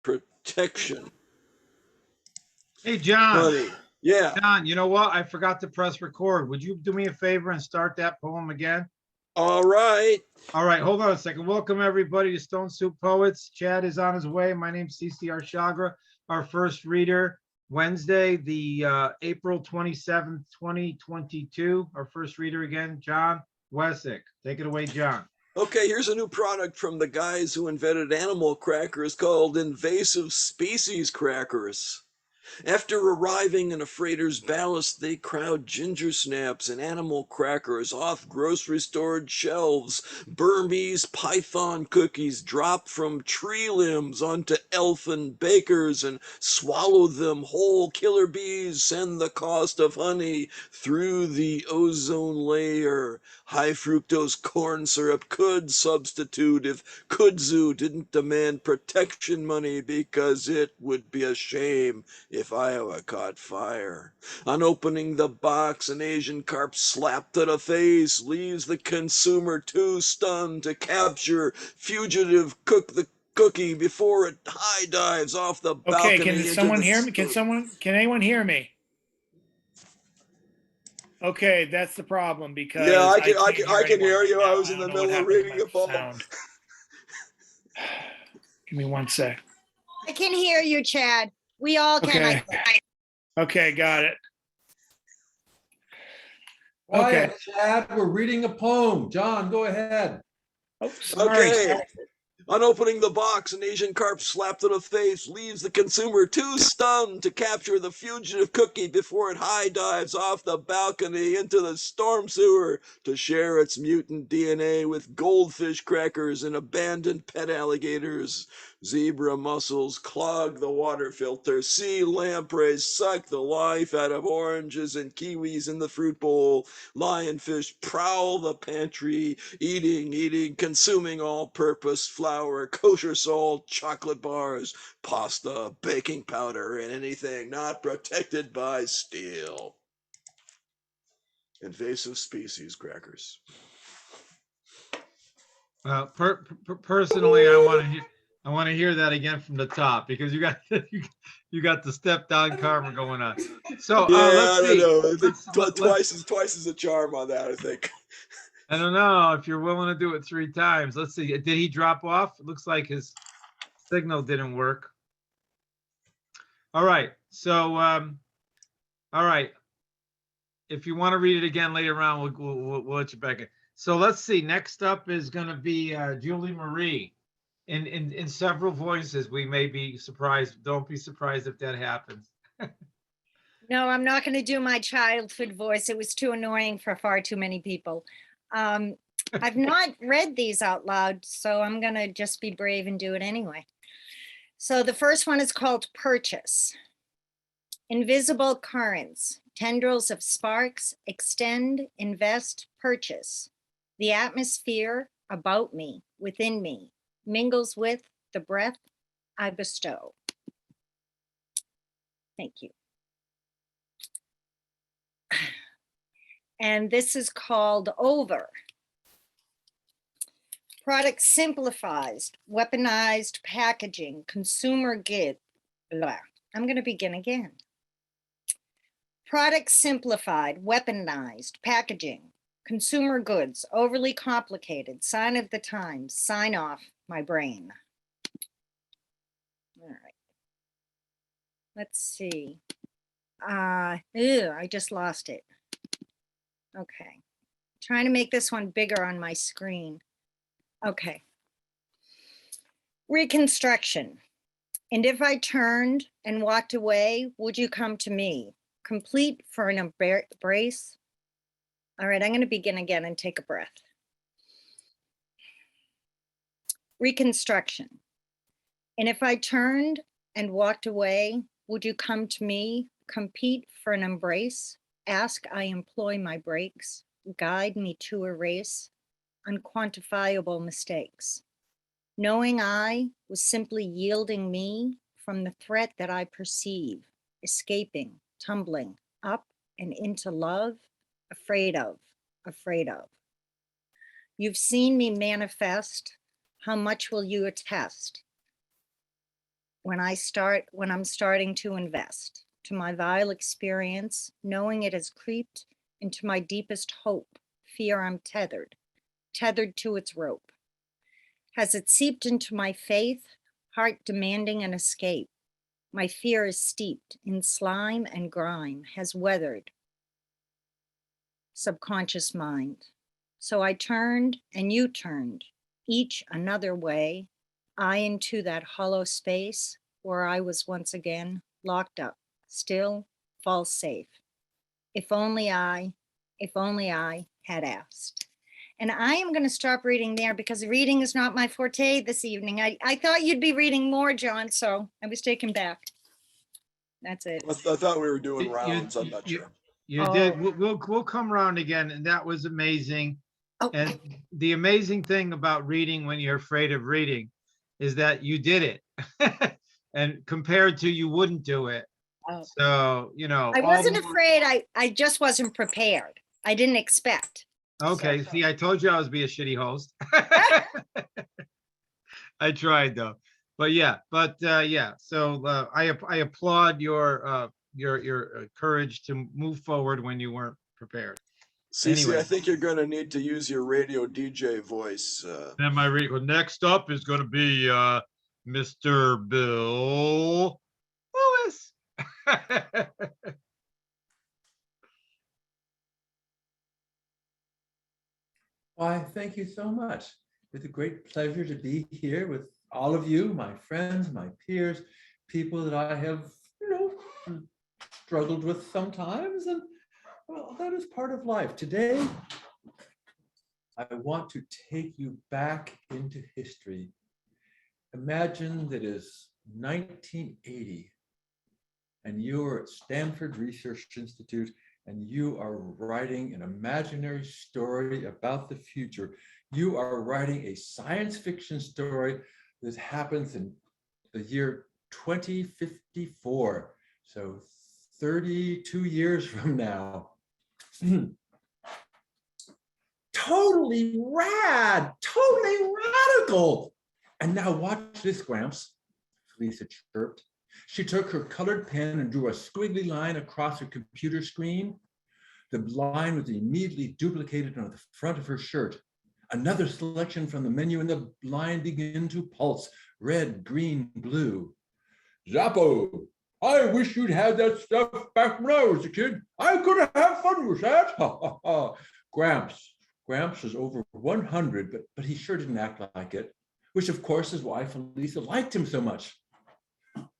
protection Hey, John. money. Yeah. John, you know what? I forgot to press record. Would you do me a favor and start that poem again? All right. All right, hold on a second. Welcome, everybody, to Stone Soup Poets. Chad is on his way. My name's CC Arshagra, our first reader. Wednesday, the April 27th, 2022. Our first reader again, Jon Wesick. Take it away, John. Okay, here's a new product from the guys who invented animal crackers called invasive species crackers. After arriving in a freighter's ballast, they crowd ginger snaps and animal crackers off grocery store shelves. Burmese python cookies drop from tree limbs onto elfin bakers and swallow them whole. Killer bees send the cost of honey through the ozone layer. High fructose corn syrup could substitute if kudzu didn't demand protection money because it would be a shame if Iowa caught fire. On opening the box, an Asian carp slapped to the face leaves the consumer too stunned to capture fugitive cookie before it high dives off the balcony. Okay, can someone hear me? Can anyone hear me? Okay, that's the problem because yeah, I can hear you. I was in the middle of reading a poem. Give me one sec. I can hear you, Chad. We all can. Okay, got it. Quiet, okay. Chad, we're reading a poem. John, go ahead. Oh, sorry. Okay. On opening the box, an Asian carp slapped to the face leaves the consumer too stunned to capture the fugitive cookie before it high dives off the balcony into the storm sewer to share its mutant DNA with goldfish crackers and abandoned pet alligators. Zebra mussels clog the water filter. Sea lampreys suck the life out of oranges and kiwis in the fruit bowl. Lionfish prowl the pantry, eating, consuming all-purpose flour, kosher salt, chocolate bars, pasta, baking powder, and anything not protected by steel. Invasive species crackers. Personally, I want to hear that again from the top because you got the step down karma going on. So yeah, let's see. I don't know. I think twice as a charm on that, I think. I don't know if you're willing to do it 3 times. Let's see. Did he drop off? It looks like his signal didn't work. All right. So, all right. If you want to read it again later on, we'll let you back in. So let's see. Next up is going to be Julie Marie in several voices. We may be surprised. Don't be surprised if that happens. No, I'm not going to do my childhood voice. It was too annoying for far too many people. I've not read these out loud, so I'm going to just be brave and do it anyway. So the first one is called Purchase. Invisible currents, tendrils of sparks, extend, invest, purchase. The atmosphere about me, within me, mingles with the breath I bestow. Thank you. And this is called Over. Product simplifies, weaponized packaging, consumer good. Blah. I'm going to begin again. Product simplified, weaponized packaging, consumer goods, overly complicated, sign of the times, sign off my brain. All right. Let's see. I just lost it. Okay. Trying to make this one bigger on my screen. Okay. Reconstruction. And if I turned and walked away, would you come to me? Complete for an embrace. All right, I'm going to begin again and take a breath. Reconstruction. And if I turned and walked away, would you come to me? Compete for an embrace. Ask I employ my brakes. Guide me to erase unquantifiable mistakes. Knowing I was simply yielding me from the threat that I perceive, escaping, tumbling up and into love, afraid of. You've seen me manifest, how much will you attest? when I'm starting to invest, to my vile experience, knowing it has creeped into my deepest hope, fear I'm tethered to its rope. Has it seeped into my faith, heart demanding an escape? My fear is steeped in slime and grime, has weathered subconscious mind. So I turned and you turned, each another way, I into that hollow space where I was once again locked up, still, fall safe. If only I had asked. And I am going to stop reading there because reading is not my forte this evening. I thought you'd be reading more, John, so I was taken back. That's it. I thought we were doing You- rounds. I'm you- not you- sure. You did. We'll come around again, and that was amazing. Oh, And the amazing thing about reading when you're afraid of reading is that you did it. And compared to you wouldn't do it. Oh. So, you know. I all wasn't the more- afraid. I just wasn't prepared. I didn't expect. Okay, So- see, I told you I was be a shitty host. I tried though. But yeah, so I applaud your courage to move forward when you weren't prepared. Cece, Anyway. I think you're going to need to use your radio DJ voice. Then well, next up is going to be Mr. Bill Lewis. Why, thank you so much. It's a great pleasure to be here with all of you, my friends, my peers, people that I have, struggled with sometimes. And well, that is part of life. Today, I want to take you back into history. Imagine that is 1980 and you're at Stanford Research Institute and you are writing an imaginary story about the future. You are writing a science fiction story that happens in the year 2054. So 32 years from now. Totally rad, totally radical. And now watch this, Gramps, Lisa chirped. She took her colored pen and drew a squiggly line across her computer screen. The line was immediately duplicated on the front of her shirt. Another selection from the menu and the line began to pulse, red, green, blue. Zappo, I wish you'd had that stuff back when I was a kid. I could have fun with that. Gramps was over 100, but he sure didn't act like it, which of course is why Felisa liked him so much.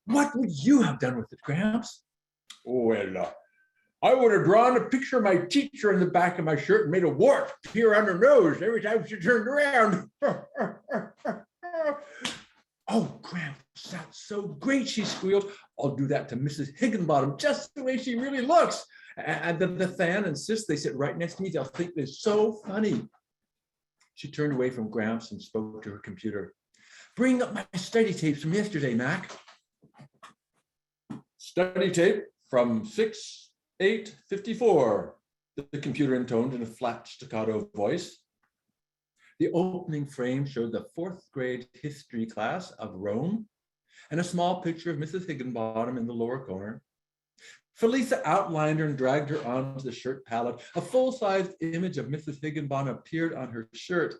What would you have done with it, Gramps? Well, I would have drawn a picture of my teacher in the back of my shirt and made a wart appear on her nose every time she turned around. Oh, Gramps, that's so great, she squealed. I'll do that to Mrs. Higginbottom just the way she really looks. And the fan insists they sit right next to me. They'll think they're so funny. She turned away from Gramps and spoke to her computer. Bring up my study tapes from yesterday, Mac. Study tape from 6/8/54, the computer intoned in a flat staccato voice. The opening frame showed the 4th grade history class of Rome and a small picture of Mrs. Higginbottom in the lower corner. Felisa outlined her and dragged her onto the shirt palette. A full-size image of Mrs. Higginbottom appeared on her shirt.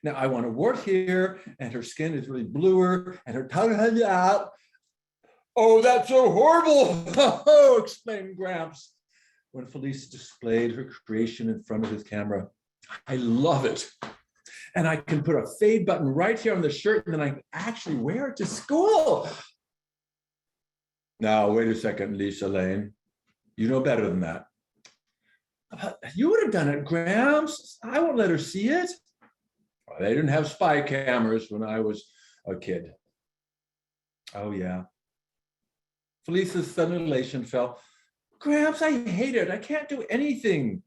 Now I want a wart here, and her skin is really bluer, and her tongue hangs out. Oh, that's so horrible, oh, exclaimed Gramps when Felisa displayed her creation in front of his camera. I love it. And I can put a fade button right here on the shirt, and then I can actually wear it to school. Now, wait a second, Lisa Lane. You know better than that. You would have done it, Gramps. I won't let her see it. Well, they didn't have spy cameras when I was a kid. Oh, yeah. Felisa's sudden elation fell. Gramps, I hate it. I can't do anything.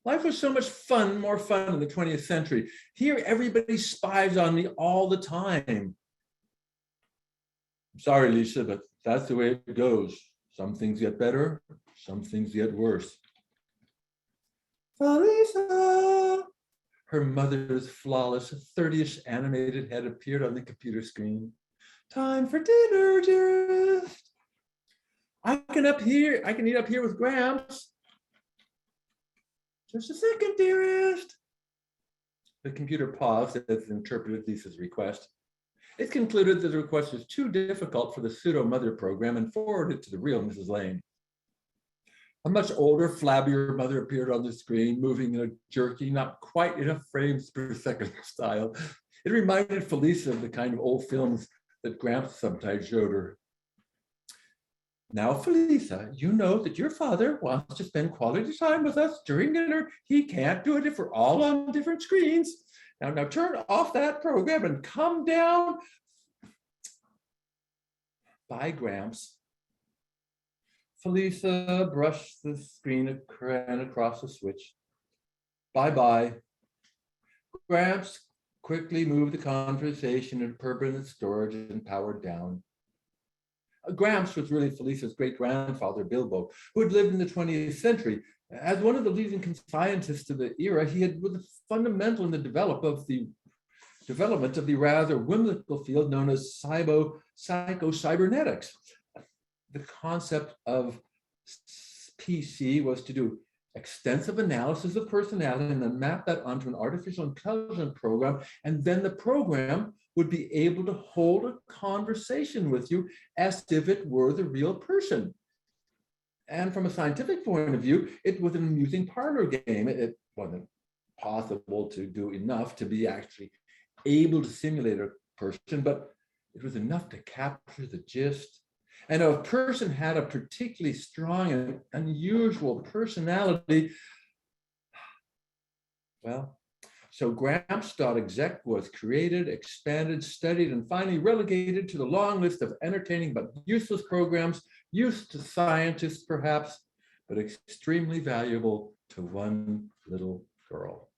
Life was so much fun, more fun in the 20th century. Here, everybody spies on me all the time. I'm sorry, Lisa, but that's the way it goes. Some things get better, some things get worse. Felisa! Her mother's flawless 30ish animated head appeared on the computer screen. Time for dinner, dearest. I can eat up here with Gramps. Just a second, dearest. The computer paused as it interpreted Lisa's request. It concluded that the request was too difficult for the pseudo-mother program and forwarded it to the real Mrs. Lane. A much older, flabbier mother appeared on the screen, moving in a jerky, not quite enough frames per second style. It reminded Felisa of the kind of old films that Gramps sometimes showed her. Now, Felisa, you know that your father wants to spend quality time with us during dinner. He can't do it if we're all on different screens. Now turn off that program and come down. Bye, Gramps. Felisa brushed the screen across the switch. Bye-bye. Gramps quickly moved the conversation into permanent storage and powered down. Gramps was really Felisa's great-grandfather, Bilbo, who had lived in the 20th century. As one of the leading scientists of the era, he had been fundamental in the development of the rather whimsical field known as psychocybernetics. The concept of PC was to do extensive analysis of personality and then map that onto an artificial intelligence program, and then the program would be able to hold a conversation with you as if it were the real person. And from a scientific point of view, it was an amusing parlor game. It wasn't possible to do enough to be actually able to simulate a person, but it was enough to capture the gist. And if a person had a particularly strong and unusual personality, well, so Gramps.exec was created, expanded, studied, and finally relegated to the long list of entertaining but useless programs used to scientists perhaps, but extremely valuable to one little girl.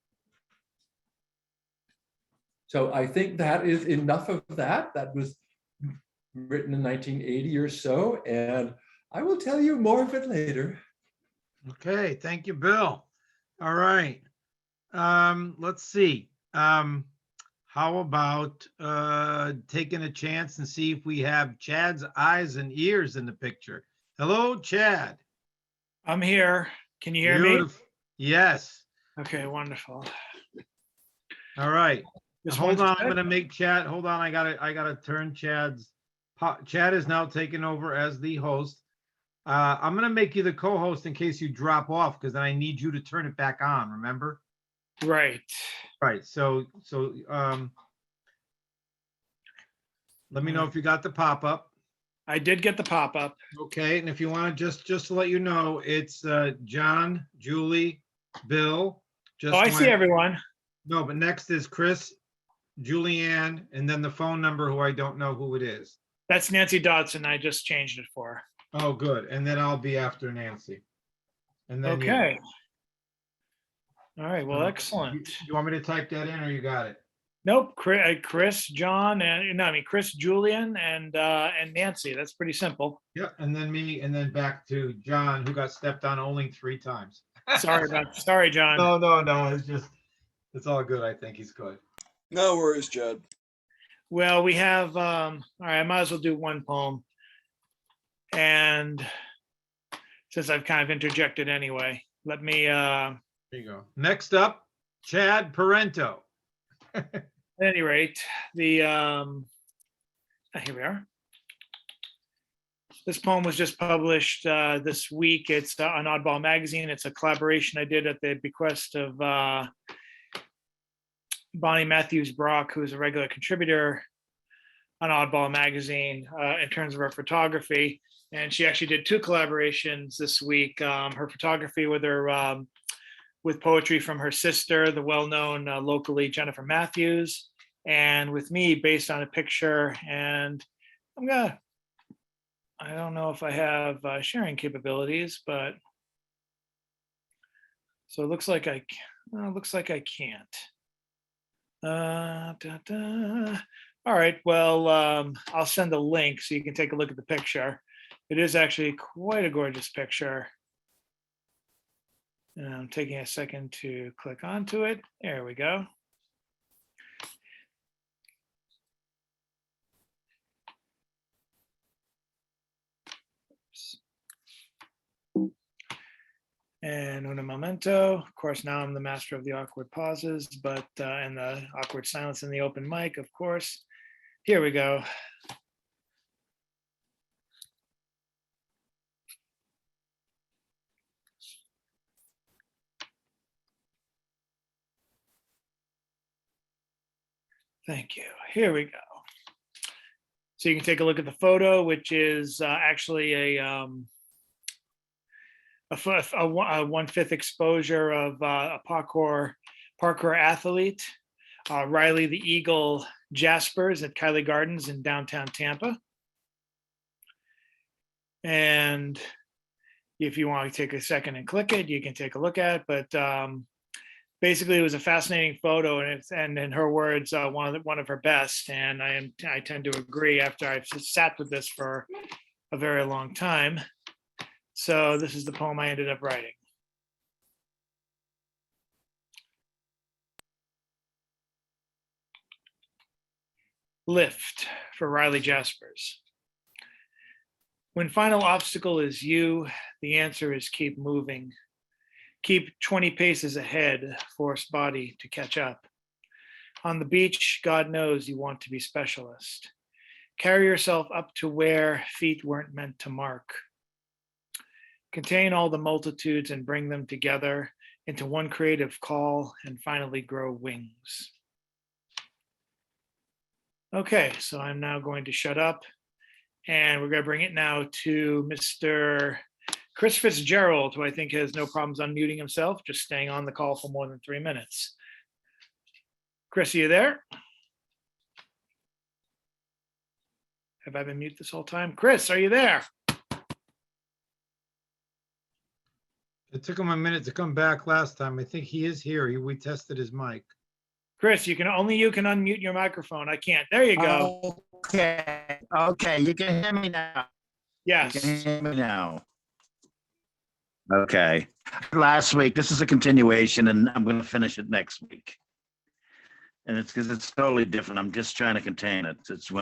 So I think that is enough of that. That was written in 1980 or so, and I will tell you more of it later. Okay, thank you, Bill. All right. Let's see. How about taking a chance and see if we have Chad's eyes and ears in the picture. Hello, Chad. I'm here. Can you hear me? Beautiful. Yes. Okay, wonderful. All right. This Hold one's on. I'm good? gonna make Chad. Hold on. I gotta turn Chad's. Chad is now taking over as the host. I'm gonna make you the co-host in case you drop off, because then I need you to turn it back on. Remember? Right. Right. So let me know if you got the pop-up. I did get the pop-up. Okay, and if you want to just to let you know, it's John, Julie, Bill. Just Oh, I see everyone. No, but next is Chris, Julianne, and then the phone number, who I don't know who it is. That's Nancy Dodson. I just changed it for her. Oh, good. And then I'll be after Nancy. And then you. Okay. All right. Well, excellent. You want me to type that in, or you got it? Nope. Chris, John, and no, I mean Chris, Julian, and Nancy. That's pretty simple. Yeah, and then me, and then back to John, who got stepped on only 3 times. Sorry, John. No. It's all good. I think he's good. No worries, Judd. Well, we have, all right, I might as well do one poem. And since I've kind of interjected anyway, let me, There you go. Next up, Chad Parento. at any rate, here we are. This poem was just published this week. It's on Oddball Magazine. It's a collaboration I did at the bequest of Bonnie Matthews Brock, who's a regular contributor on Oddball Magazine in terms of her photography. And she actually did 2 collaborations this week. Her photography with her with poetry from her sister, the well-known locally Jennifer Matthews, and with me based on a picture. And I don't know if I have sharing capabilities, but so it looks like I can't. All right, well, I'll send a link so you can take a look at the picture. It is actually quite a gorgeous picture. And I'm taking a second to click onto it. There we go. And un momento, of course, now I'm the master of the awkward pauses, but and the awkward silence in the open mic, of course. Here we go. Thank you. Here we go. So you can take a look at the photo, which is actually a 1/5 exposure of a parkour athlete, Riley the Eagle Jaspers at Kylie Gardens in downtown Tampa. And if you want to take a second and click it, you can take a look at it. But basically, it was a fascinating photo, and in her words, one of her best. And I tend to agree after I've sat with this for a very long time. So this is the poem I ended up writing. Lift for Riley Jaspers. When final obstacle is you, the answer is keep moving. Keep 20 paces ahead, force body to catch up. On the beach, God knows you want to be specialist. Carry yourself up to where feet weren't meant to mark. Contain all the multitudes and bring them together into one creative call and finally grow wings. Okay, so I'm now going to shut up and we're going to bring it now to Mr. Chris Fitzgerald, who I think has no problems unmuting himself, just staying on the call for more than 3 minutes. Chris, are you there? Have I been mute this whole time? Chris, are you there? It took him a minute to come back last time. I think he is here. We tested his mic. Chris, you can unmute your microphone. I can't. There you go. Okay, you can hear me now. Yes. You can hear me now. Okay. Last week, this is a continuation, and I'm going to finish it next week. And it's because it's totally different. I'm just trying to contain it. It's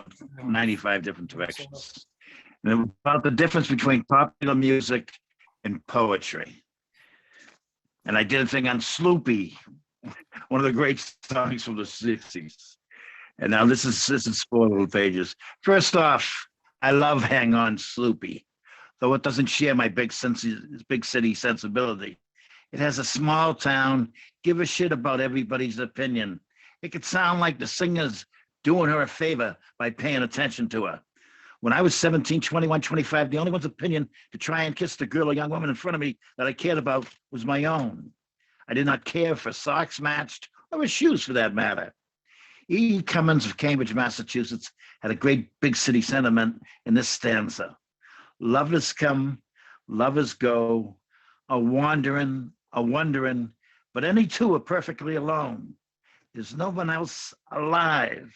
95 different directions. And about the difference between popular music and poetry. And I did a thing on Sloopy, one of the great songs from the 60s. And now this is 4 little pages. First off, I love Hang On Sloopy, though it doesn't share my big city sensibility. It has a small town, give a shit about everybody's opinion. It could sound like the singer's doing her a favor by paying attention to her. When I was 17, 21, 25, the only one's opinion to try and kiss the girl or young woman in front of me that I cared about was my own. I did not care for socks matched or his shoes for that matter. E. Cummins of Cambridge, Massachusetts had a great big city sentiment in this stanza. Lovers come, lovers go, a wandering, but any two are perfectly alone. There's no one else alive.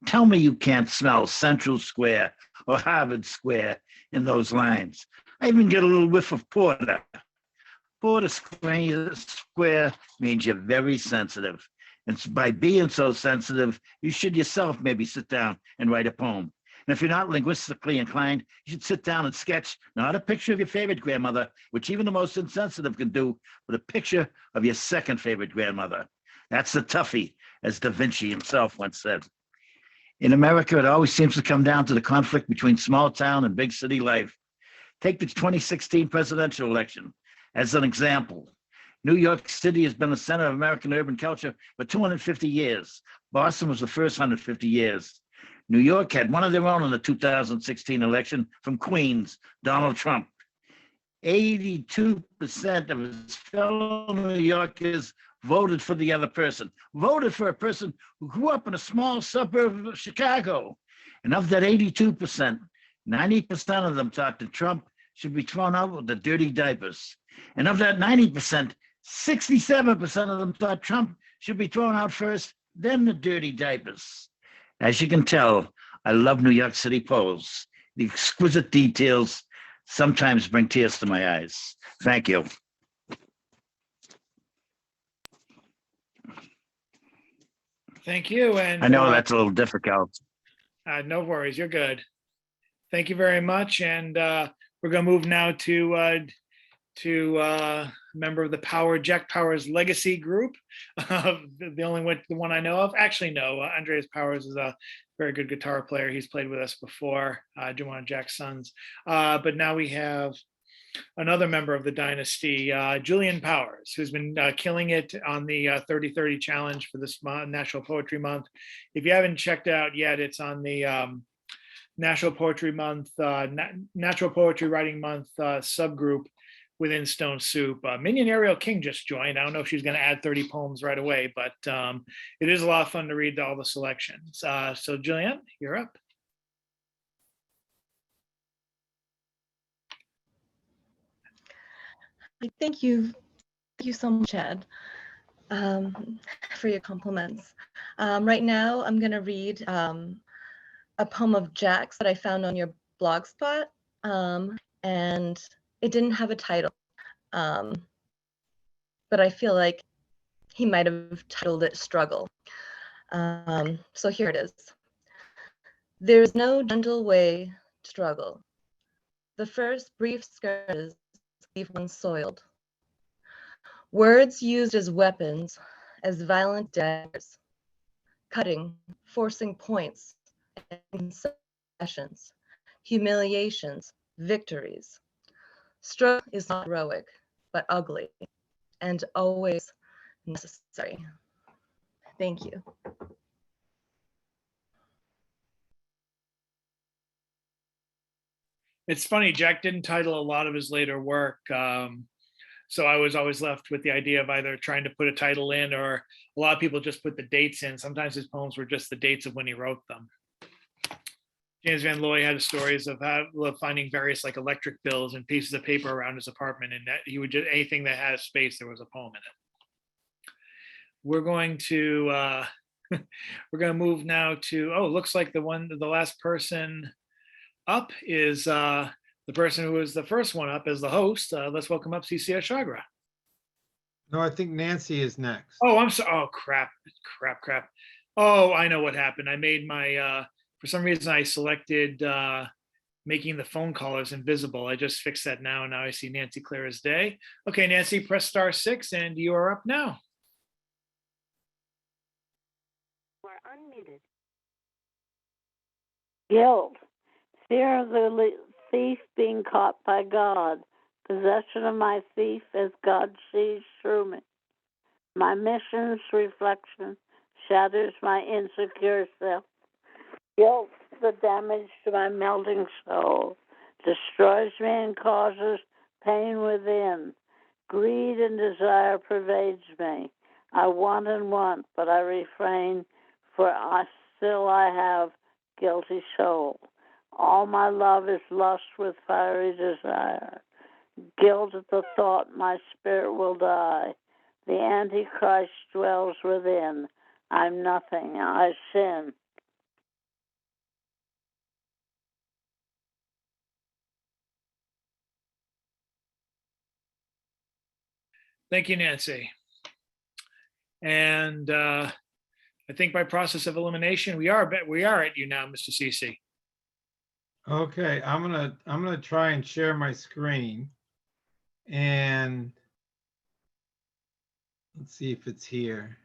Tell me you can't smell Central Square or Harvard Square in those lines. I even get a little whiff of porter. Porter Square means you're very sensitive. And by being so sensitive, you should yourself maybe sit down and write a poem. And if you're not linguistically inclined, you should sit down and sketch not a picture of your favorite grandmother, which even the most insensitive can do, but a picture of your second favorite grandmother. That's the toughie, as Da Vinci himself once said. In America, it always seems to come down to the conflict between small town and big city life. Take the 2016 presidential election as an example. New York City has been the center of American urban culture for 250 years. Boston was the first 150 years. New York had one of their own in the 2016 election from Queens, Donald Trump. 82% of his fellow New Yorkers voted for the other person, voted for a person who grew up in a small suburb of Chicago. And of that 82%, 90% of them thought that Trump should be thrown out with the dirty diapers. And of that 90%, 67% of them thought Trump should be thrown out first, then the dirty diapers. As you can tell, I love New York City polls. The exquisite details sometimes bring tears to my eyes. Thank you. Thank you. And I know that's a little difficult. no worries. You're good. Thank you very much. And We're going to move now to a member of the Jack Powers Legacy group. The one I know of. Actually, no, Andreas Powers is a very good guitar player. He's played with us before, one of Jack's sons. But now we have another member of the dynasty, Julian Powers, who's been killing it on the 30-30 challenge for this National Poetry Month. If you haven't checked it out yet, it's on the National Poetry Month, Natural Poetry Writing Month subgroup within Stone Soup. Minion Ariel King just joined. I don't know if she's going to add 30 poems right away, but it is a lot of fun to read all the selections. So Julianne, you're up. Thank you so much, Ed, for your compliments. Right now, I'm going to read a poem of Jack's that I found on your blog spot, and it didn't have a title, but I feel like he might have titled it Struggle. So here it is. There's no gentle way to struggle. The first brief skirmishes leave one soiled. Words used as weapons, as violent daggers, cutting, forcing points, and concessions, humiliations, victories. Struggle is not heroic, but ugly, and always necessary. Thank you. It's funny, Jack didn't title a lot of his later work. So I was always left with the idea of either trying to put a title in, or a lot of people just put the dates in. Sometimes his poems were just the dates of when he wrote them. James Van Looy had stories of finding various like electric bills and pieces of paper around his apartment, and that he would just, anything that had a space, there was a poem in it. We're going to move now to, looks like the last person up is the person who was the first one up as the host. Let's welcome up CC Arshagra. No, I think Nancy is next. Oh, I'm sorry. Oh, crap. Oh, I know what happened. I made my, for some reason I selected making the phone callers invisible. I just fixed that now. Now I see Nancy clear as day. Okay, Nancy, press *6 and you are up now. You are unmuted. Guilt. Fear of the thief being caught by God. Possession of my thief as God sees through me. My mission's reflection shatters my insecure self. Guilt, the damage to my melting soul, destroys me and causes pain within. Greed and desire pervades me. I want and want, but I refrain, for I have guilty soul. All my love is lust with fiery desire. Guilt at the thought my spirit will die. The Antichrist dwells within. I'm nothing, I sin. Thank you, Nancy. And I think by process of elimination, we are at you now, Mr. CC. Okay, I'm gonna try and share my screen, and let's see if it's here.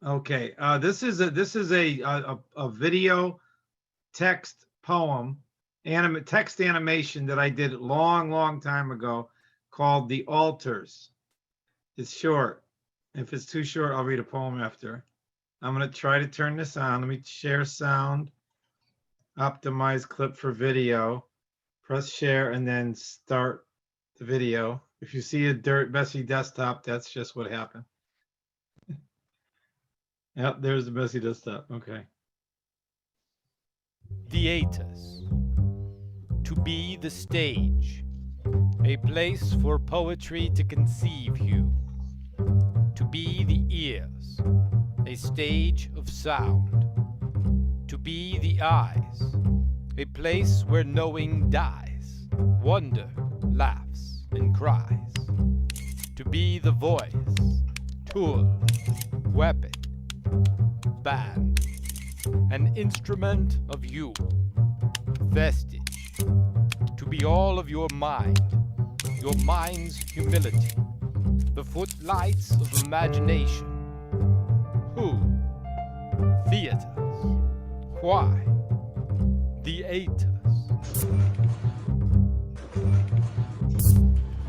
Okay, this is a video text poem, text animation that I did long time ago called The Altars. It's short. If it's too short, I'll read a poem after. I'm going to try to turn this on. Let me share sound, optimize clip for video, press share, and then start the video. If you see a messy desktop, that's just what happened. Yep, there's the messy desktop. Okay. Theaters. To be the stage. A place for poetry to conceive you. To be the ears, a stage of sound. To be the eyes, a place where knowing dies, wonder laughs and cries. To be the voice, tool, weapon. band, an instrument of you, vestige, to be all of your mind's humility, the footlights of imagination. Who? Theaters. Why? Theaters.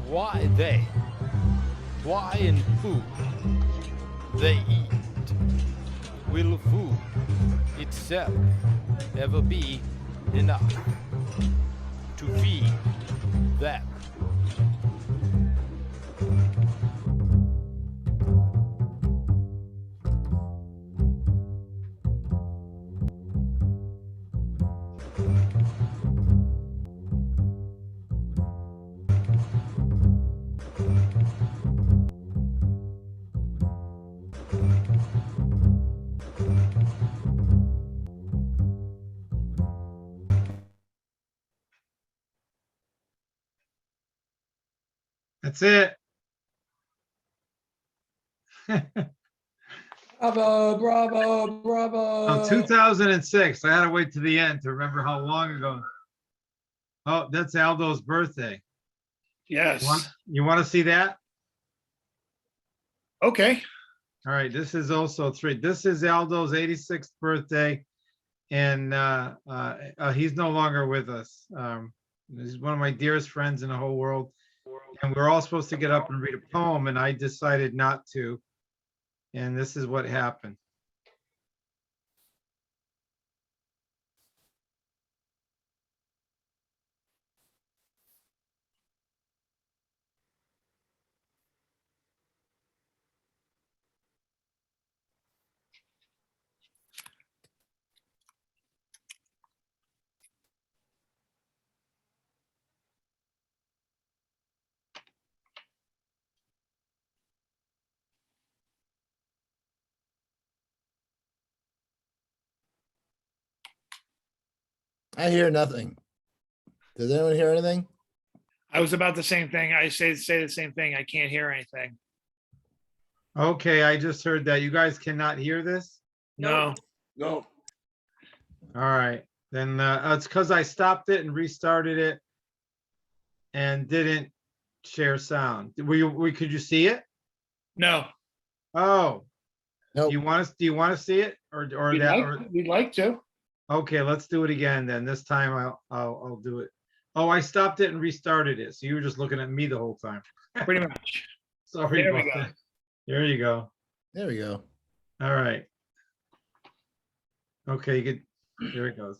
Why they? Why and who? They eat. Will food itself ever be enough to feed them? That's it. Bravo, bravo, bravo. 2006. I had to wait to the end to remember how long ago. Oh, that's Aldo's birthday. Yes. You want to see that? Okay. All right, this is also 3. This is Aldo's 86th birthday, and he's no longer with us. He's one of my dearest friends in the whole world, and we're all supposed to get up and read a poem, and I decided not to, and this is what happened. I hear nothing. Does anyone hear anything? I was about the same thing. I say the same thing. I can't hear anything. Okay, I just heard that. You guys cannot hear this? No. No. All right, then it's because I stopped it and restarted it and didn't share sound. Could you see it? No. Oh, Nope. do you want to see it We'd like to. Okay, let's do it again then. This time I'll do it. Oh, I stopped it and restarted it. So you were just looking at me the whole time. Pretty much. Sorry There we about go. that. There you go. There we go. All right. Okay, good. There it goes.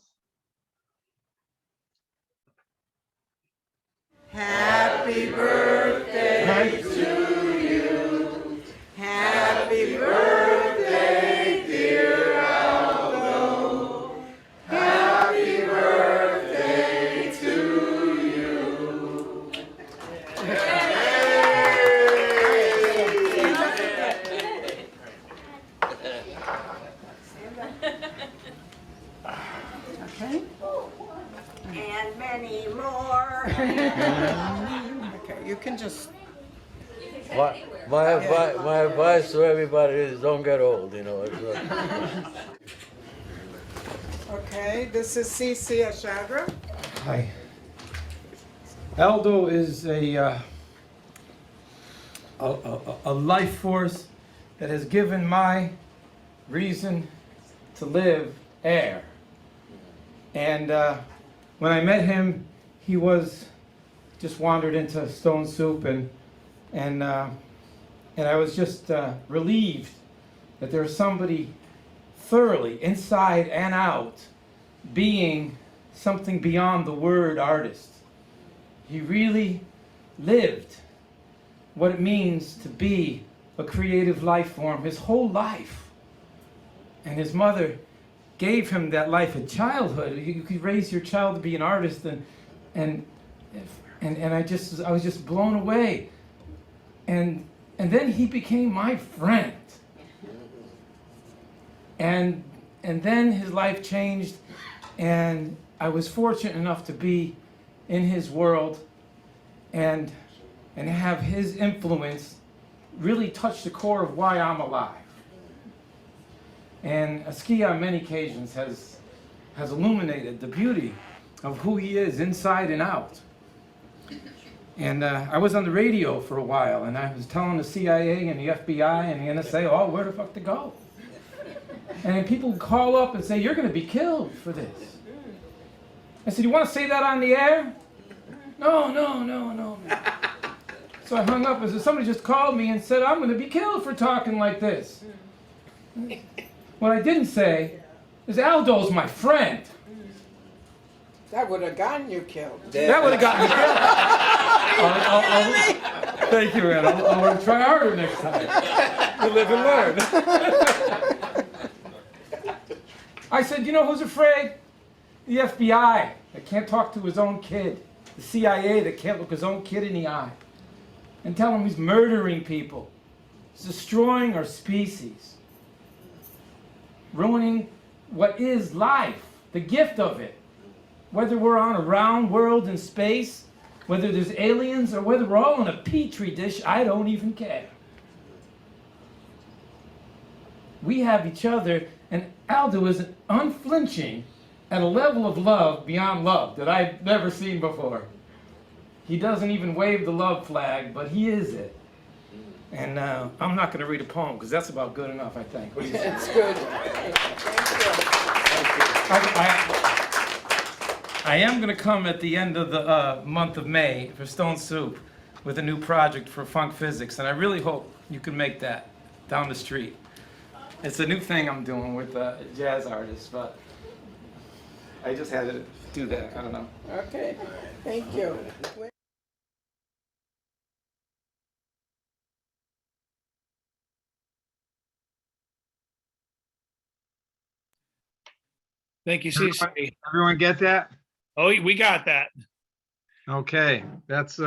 Happy birthday to you. Happy birthday, dear Aldo. Happy birthday to you. Okay. And many more. Okay, you can just. My advice to everybody is don't get old, you know. Okay, this is CC Arshagra. Hi. Aldo is a life force that has given my reason to live air. And when I met him, he was just wandered into Stone Soup, and I was just relieved that there was somebody thoroughly, inside and out, being something beyond the word artist. He really lived what it means to be a creative life form his whole life. And his mother gave him that life at childhood. You could raise your child to be an artist, and I was just blown away. And then he became my friend. And then his life changed, and I was fortunate enough to be in his world and have his influence really touch the core of why I'm alive. And Ski on many occasions has illuminated the beauty of who he is inside and out. And I was on the radio for a while, and I was telling the CIA and the FBI and the NSA, oh, where the fuck to go? And then people would call up and say, you're going to be killed for this. I said, you want to say that on the air? No. So I hung up and said, somebody just called me and said, I'm going to be killed for talking like this. What I didn't say is Aldo's my friend. That would have gotten you killed. That would have gotten me killed. Thank you, Ed. I'll try harder next time. You live and learn. I said, you know who's afraid? The FBI that can't talk to his own kid. The CIA that can't look his own kid in the eye and tell him he's murdering people. He's destroying our species. Ruining what is life, the gift of it. Whether we're on a round world in space, whether there's aliens, or whether we're all in a petri dish, I don't even care. We have each other, and Aldo is unflinching at a level of love beyond love that I've never seen before. He doesn't even wave the love flag, but he is it. And I'm not going to read a poem, because that's about good enough, I think. What do you say? That's good. I am going to come at the end of the month of May for Stone Soup with a new project for Funk Physics, and I really hope you can make that down the street. It's a new thing I'm doing with jazz artists, but I just had to do that. I don't know. Okay, thank you. Thank you, CC. Everyone get that? Oh, we got that. Okay, that's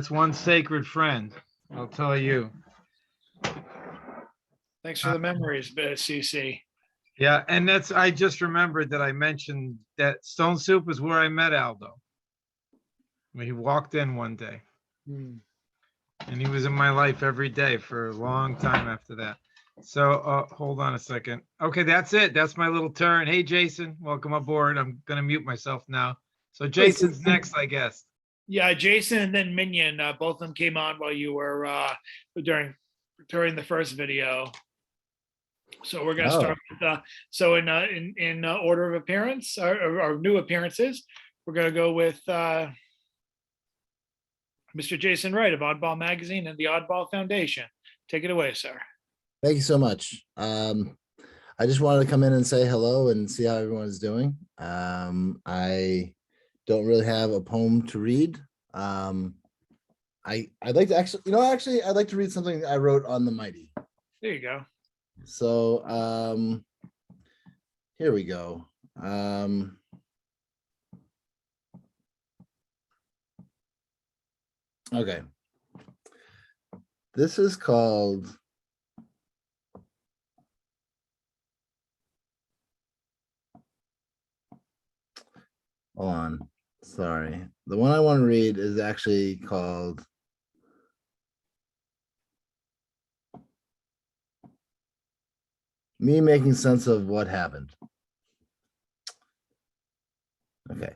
one sacred friend, I'll tell you. Thanks for the memories, CC. Yeah, and I just remembered that I mentioned that Stone Soup is where I met Aldo. He walked in one day. And he was in my life every day for a long time after that. So hold on a second. Okay, that's it. That's my little turn. Hey, Jason, welcome aboard. I'm going to mute myself now. So Jason's next, I guess. Yeah, Jason and then Minion, both of them came on while you were during the first video. So we're going to start with, so in order of appearance, or new appearances, we're going to go with Mr. Jason Wright of Oddball Magazine and the Oddball Foundation. Take it away, sir. Thank you so much. I just wanted to come in and say hello and see how everyone is doing. I don't really have a poem to read. I'd like to actually, I'd like to read something I wrote on the Mighty. There you go. So here we go. Okay. This is called hold on. Sorry. The one I want to read is actually called Me Making Sense of What Happened. Okay.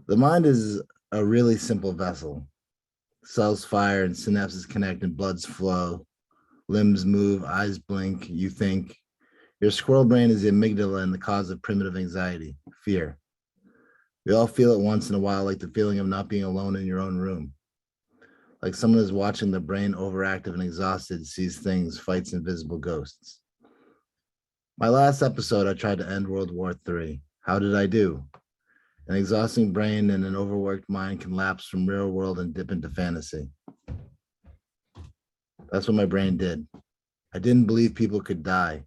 The mind is a really simple vessel. Cells fire and synapses connect and bloods flow. Limbs move, eyes blink, you think. Your squirrel brain is the amygdala and the cause of primitive anxiety, fear. We all feel it once in a while, like the feeling of not being alone in your own room. Like someone is watching the brain overactive and exhausted, sees things, fights invisible ghosts. My last episode, I tried to end World War III. How did I do? An exhausting brain and an overworked mind can lapse from real world and dip into fantasy. That's what my brain did. I didn't believe people could die.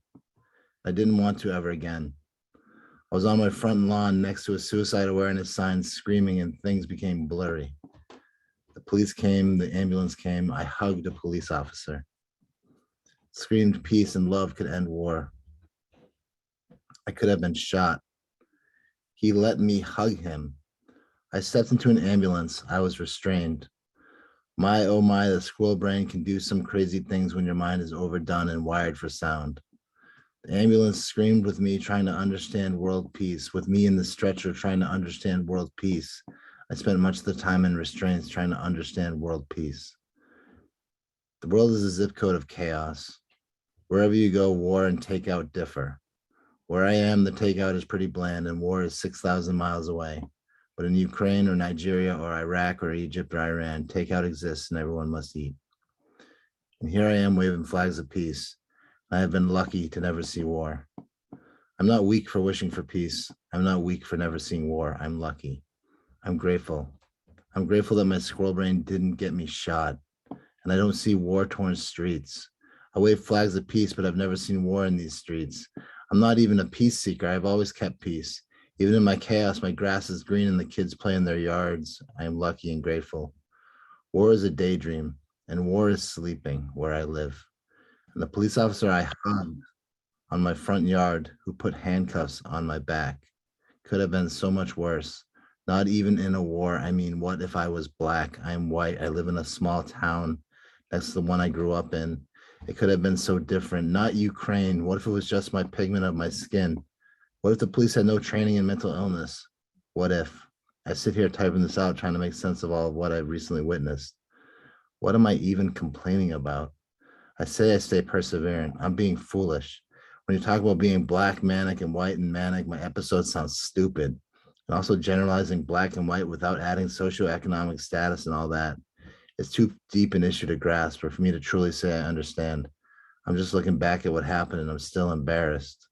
I didn't want to ever again. I was on my front lawn next to a suicide awareness sign screaming and things became blurry. The police came, the ambulance came. I hugged a police officer. Screamed peace and love could end war. I could have been shot. He let me hug him. I stepped into an ambulance. I was restrained. My, oh my, the squirrel brain can do some crazy things when your mind is overdone and wired for sound. The ambulance screamed with me trying to understand world peace, with me in the stretcher trying to understand world peace. I spent much of the time in restraints trying to understand world peace. The world is a zip code of chaos. Wherever you go, war and takeout differ. Where I am, the takeout is pretty bland and war is 6,000 miles away. But in Ukraine or Nigeria or Iraq or Egypt or Iran, takeout exists and everyone must eat. And here I am waving flags of peace. I have been lucky to never see war. I'm not weak for wishing for peace. I'm not weak for never seeing war. I'm lucky. I'm grateful. I'm grateful that my squirrel brain didn't get me shot. And I don't see war-torn streets. I wave flags of peace, but I've never seen war in these streets. I'm not even a peace seeker. I've always kept peace. Even in my chaos, my grass is green and the kids play in their yards. I am lucky and grateful. War is a daydream, and war is sleeping where I live. And the police officer I hugged on my front yard who put handcuffs on my back could have been so much worse. Not even in a war. I mean, what if I was black? I am white. I live in a small town. That's the one I grew up in. It could have been so different. Not Ukraine. What if it was just my pigment of my skin? What if the police had no training in mental illness? What if? I sit here typing this out, trying to make sense of all of what I've recently witnessed. What am I even complaining about? I say I stay perseverant. I'm being foolish. When you talk about being black, manic, and white and manic, my episode sounds stupid. And also generalizing black and white without adding socioeconomic status and all that. It's too deep an issue to grasp or for me to truly say I understand. I'm just looking back at what happened and I'm still embarrassed.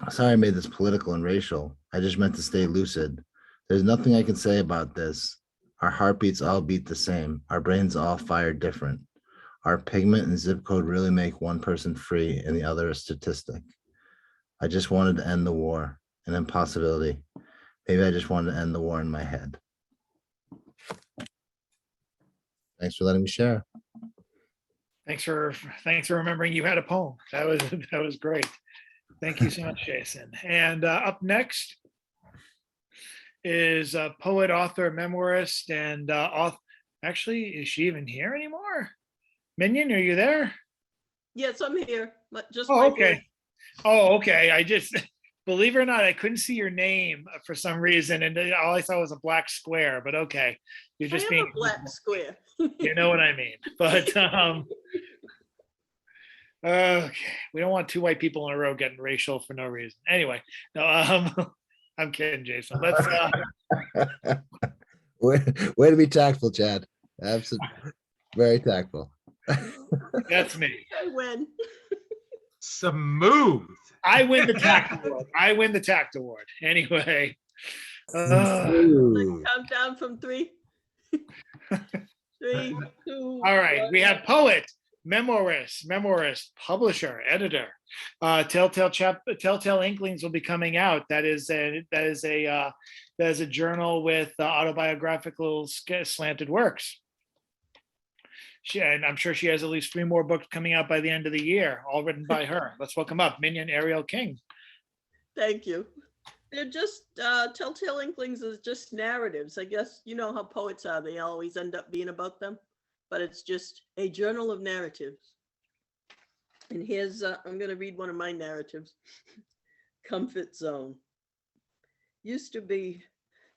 Sorry I made this political and racial. I just meant to stay lucid. There's nothing I can say about this. Our heartbeats all beat the same. Our brains all fire different. Our pigment and zip code really make one person free and the other a statistic. I just wanted to end the war, an impossibility. Maybe I just wanted to end the war in my head. Thanks for letting me share. Thanks for remembering you had a poem. That was great. Thank you so much, Jason. And up next is a poet, author, memoirist, and author. Actually, is she even here anymore? Minion, are you there? Yes, I'm here. But just Oh, okay. Oh, okay. I just, believe it or not, I couldn't see your name for some reason, and all I saw was a black square. But okay, you're just being a black square. You know what I mean. But okay, we don't want two white people in a row getting racial for no reason. Anyway, no, I'm kidding, Jason. Let's. Way to be tactful, Chad. Absolutely, very tactful. That's me. I win. Smooth. I win the tact award. I win the tact award. Anyway. Count down from 3. 3, 2. All right. We have poet, memoirist, publisher, editor. Telltale Inklings will be coming out. That is a journal with autobiographical slanted works. And I'm sure she has at least 3 more books coming out by the end of the year, all written by her. Let's welcome up Minion Ariel King. Thank you. They're just, Telltale Inklings is just narratives. I guess you know how poets are. They always end up being about them. But it's just a journal of narratives. And here's, I'm going to read one of my narratives. Comfort Zone. Used to be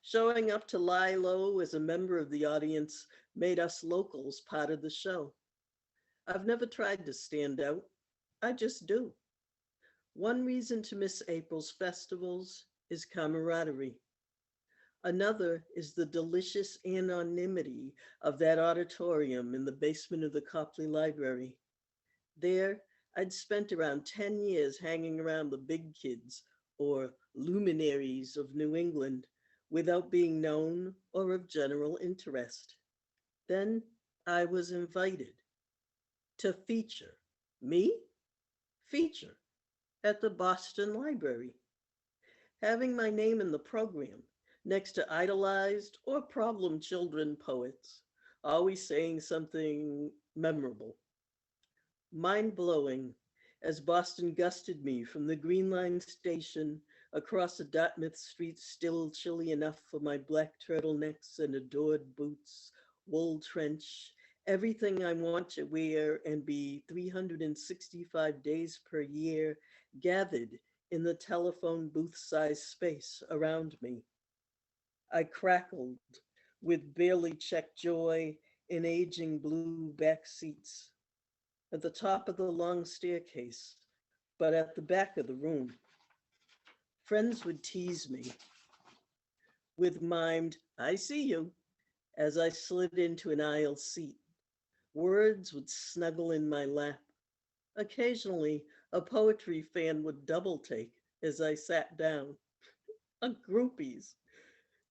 showing up to lie low as a member of the audience made us locals part of the show. I've never tried to stand out. I just do. One reason to miss April's festivals is camaraderie. Another is the delicious anonymity of that auditorium in the basement of the Copley Library. There, I'd spent around 10 years hanging around the big kids or luminaries of New England without being known or of general interest. Then I was invited to feature, me? Feature at the Boston Library. Having my name in the program next to idolized or problem children poets, always saying something memorable. Mind-blowing as Boston gusted me from the Green Line station across the Dartmouth streets still chilly enough for my black turtlenecks and adored boots, wool trench, everything I want to wear and be 365 days per year gathered in the telephone booth size space around me. I crackled with barely checked joy in aging blue back seats at the top of the long staircase, but at the back of the room. Friends would tease me with mimed, I see you, as I slid into an aisle seat. Words would snuggle in my lap. Occasionally, a poetry fan would double take as I sat down. Groupies.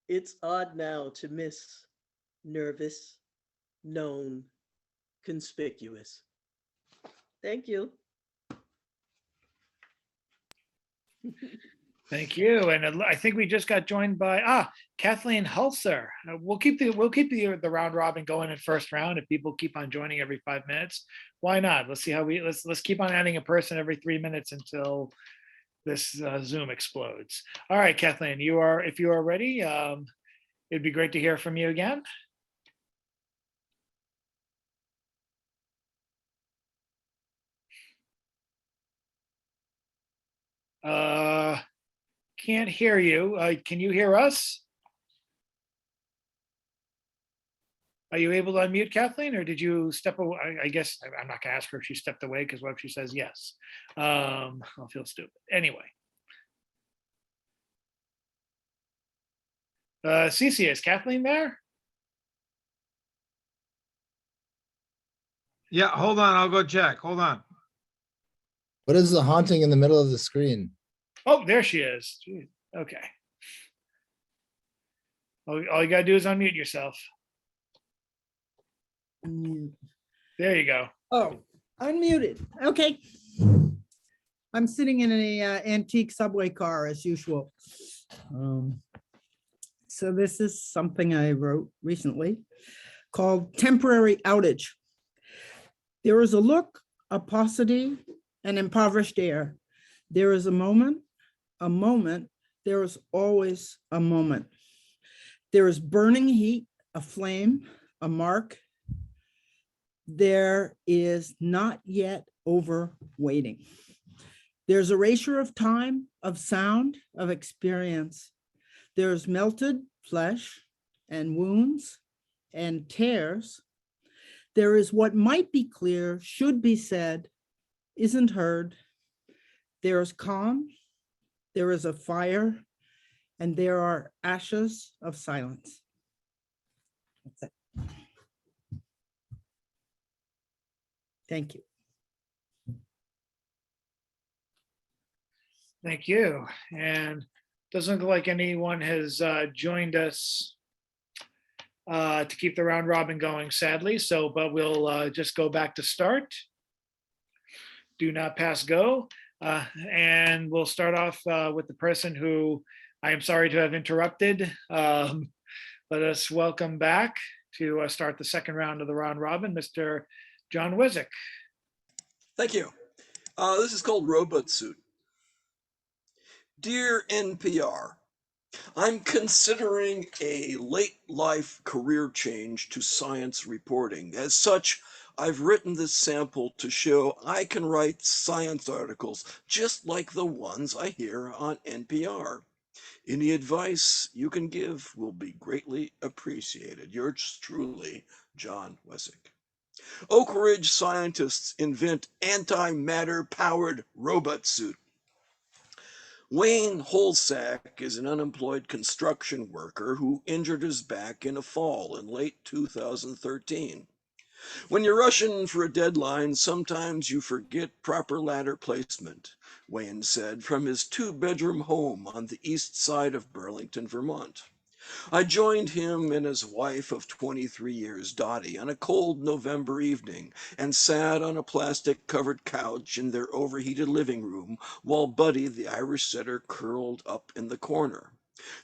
It's odd now to miss nervous, known, conspicuous. Thank you. Thank you. And I think we just got joined by Kathleen Hulser. We'll keep the round robin going in first round. If people keep on joining every 5 minutes, why not? Let's see how let's keep on adding a person every 3 minutes until this Zoom explodes. All right, Kathleen, if you are ready, it'd be great to hear from you again. Can't hear you. Can you hear us? Are you able to unmute, Kathleen, or did you step away? I guess I'm not gonna ask her if she stepped away, because what if she says yes? I'll feel stupid. Anyway. Cece, is Kathleen there? Yeah, hold on. I'll go check. Hold on. What is the haunting in the middle of the screen? Oh, there she is. Jeez. Okay. All you gotta do is unmute yourself. Unmute. There you go. Oh, unmuted. Okay. I'm sitting in an antique subway car as usual. So this is something I wrote recently called Temporary Outage. There is a look, a paucity, an impoverished air. There is a moment, there is always a moment. There is burning heat, a flame, a mark. There is not yet over waiting. There's erasure of time, of sound, of experience. There's melted flesh and wounds and tears. There is what might be clear, should be said, isn't heard. There is calm, there is a fire, and there are ashes of silence. That's it. Thank you. Thank you. And doesn't look like anyone has joined us to keep the round robin going, sadly. So, but we'll just go back to start. Do not pass go. And we'll start off with the person who I am sorry to have interrupted. Let us welcome back to start the second round of the round robin, Mr. Jon Wesick. Thank you. This is called Robot Suit. Dear NPR, I'm considering a late life career change to science reporting. As such, I've written this sample to show I can write science articles just like the ones I hear on NPR. Any advice you can give will be greatly appreciated. Yours truly, Jon Wesick. Oak Ridge scientists invent antimatter powered robot suit. Wayne Holsack is an unemployed construction worker who injured his back in a fall in late 2013. When you're rushing for a deadline, sometimes you forget proper ladder placement, Wayne said from his two-bedroom home on the east side of Burlington, Vermont. I joined him and his wife of 23 years, Dottie, on a cold November evening and sat on a plastic-covered couch in their overheated living room while Buddy, the Irish setter, curled up in the corner.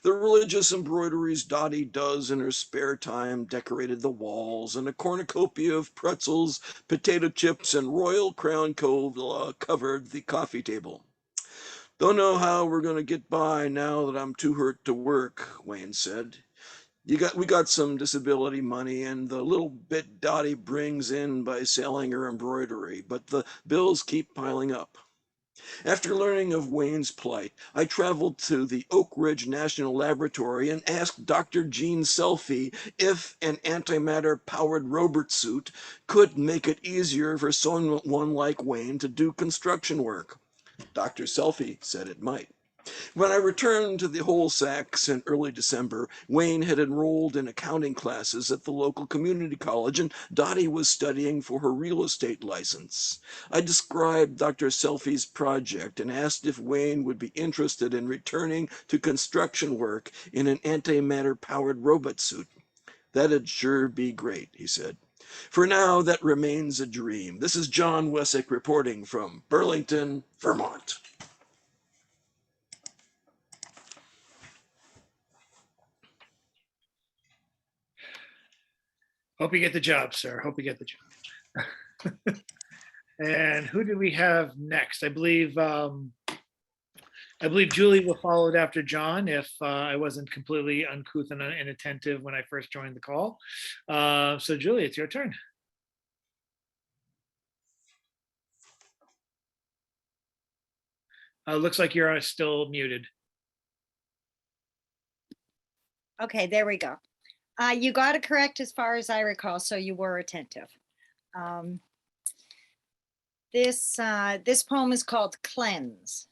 The religious embroideries Dottie does in her spare time decorated the walls, and a cornucopia of pretzels, potato chips, and Royal Crown Cola covered the coffee table. Don't know how we're going to get by now that I'm too hurt to work, Wayne said. We got some disability money and the little bit Dottie brings in by selling her embroidery, but the bills keep piling up. After learning of Wayne's plight, I traveled to the Oak Ridge National Laboratory and asked Dr. Gene Selfie if an antimatter-powered robot suit could make it easier for someone like Wayne to do construction work. Dr. Selfie said it might. When I returned to the Whole Sacks in early December, Wayne had enrolled in accounting classes at the local community college, and Dottie was studying for her real estate license. I described Dr. Selfie's project and asked if Wayne would be interested in returning to construction work in an antimatter-powered robot suit. That'd sure be great, he said. For now, that remains a dream. This is Jon Wesick reporting from Burlington, Vermont. Hope you get the job, sir. Hope you get the job. And who do we have next? I believe Julie will follow it after John if I wasn't completely uncouth and inattentive when I first joined the call. So Julie, it's your turn. Looks like you're still muted. Okay, there we go. You got it correct as far as I recall, so you were attentive. This poem is called Cleanse.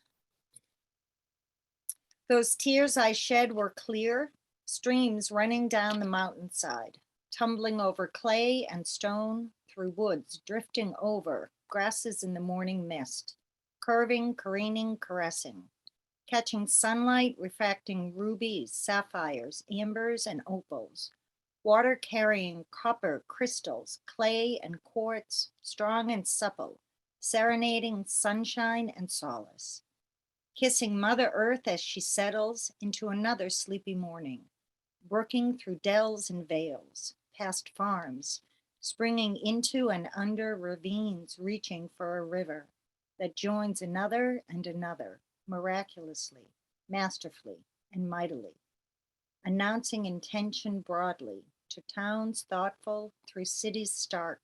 Those tears I shed were clear, streams running down the mountainside, tumbling over clay and stone, through woods, drifting over, grasses in the morning mist, curving, careening, caressing, catching sunlight, refracting rubies, sapphires, ambers, and opals, water carrying copper, crystals, clay and quartz, strong and supple, serenading sunshine and solace, kissing Mother Earth as she settles into another sleepy morning, working through dells and vales, past farms, springing into and under ravines, reaching for a river that joins another and another, miraculously, masterfully, and mightily, announcing intention broadly to towns thoughtful through cities stark,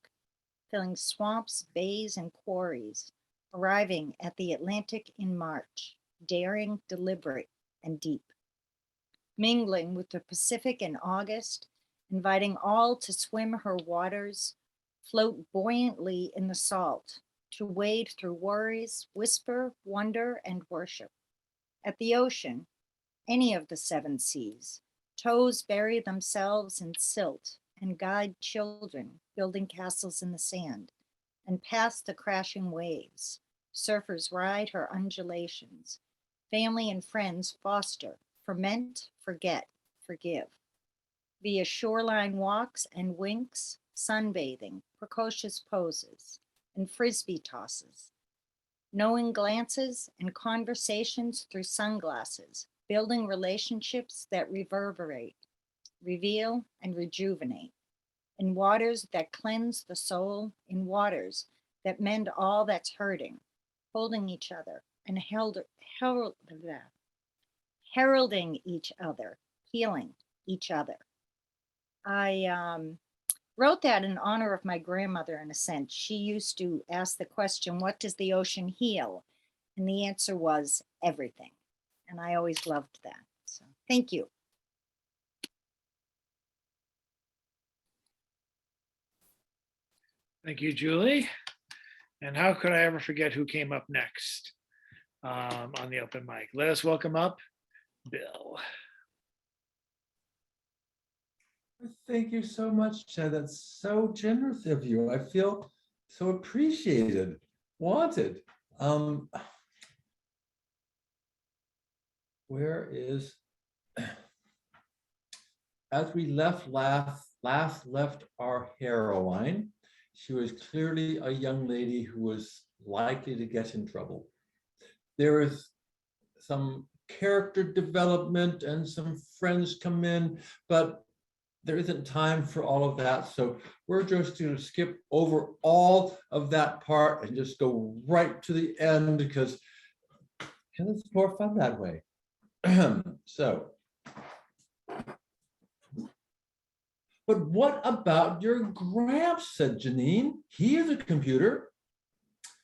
filling swamps, bays, and quarries, arriving at the Atlantic in March, daring, deliberate, and deep, mingling with the Pacific in August, inviting all to swim her waters, float buoyantly in the salt, to wade through worries, whisper, wonder, and worship. At the ocean, any of the seven seas, toes bury themselves in silt and guide children building castles in the sand, and past the crashing waves, surfers ride her undulations, family and friends foster, ferment, forget, forgive, via shoreline walks and winks, sunbathing, precocious poses, and frisbee tosses, knowing glances and conversations through sunglasses, building relationships that reverberate, reveal, and rejuvenate, in waters that cleanse the soul, in waters that mend all that's hurting, holding each other and heralding each other, healing each other. I wrote that in honor of my grandmother, in a sense. She used to ask the question, what does the ocean heal? And the answer was everything. And I always loved that. So thank you. Thank you, Julie. And how could I ever forget who came up next on the open mic? Let us welcome up Bill. Thank you so much, Chad. That's so generous of you. I feel so appreciated, wanted. Where is, as we last left our heroine, she was clearly a young lady who was likely to get in trouble. There is some character development and some friends come in, but there isn't time for all of that. So we're just going to skip over all of that part and just go right to the end because it's more fun that way. So But what about your Gramps, said Janine. He is a computer.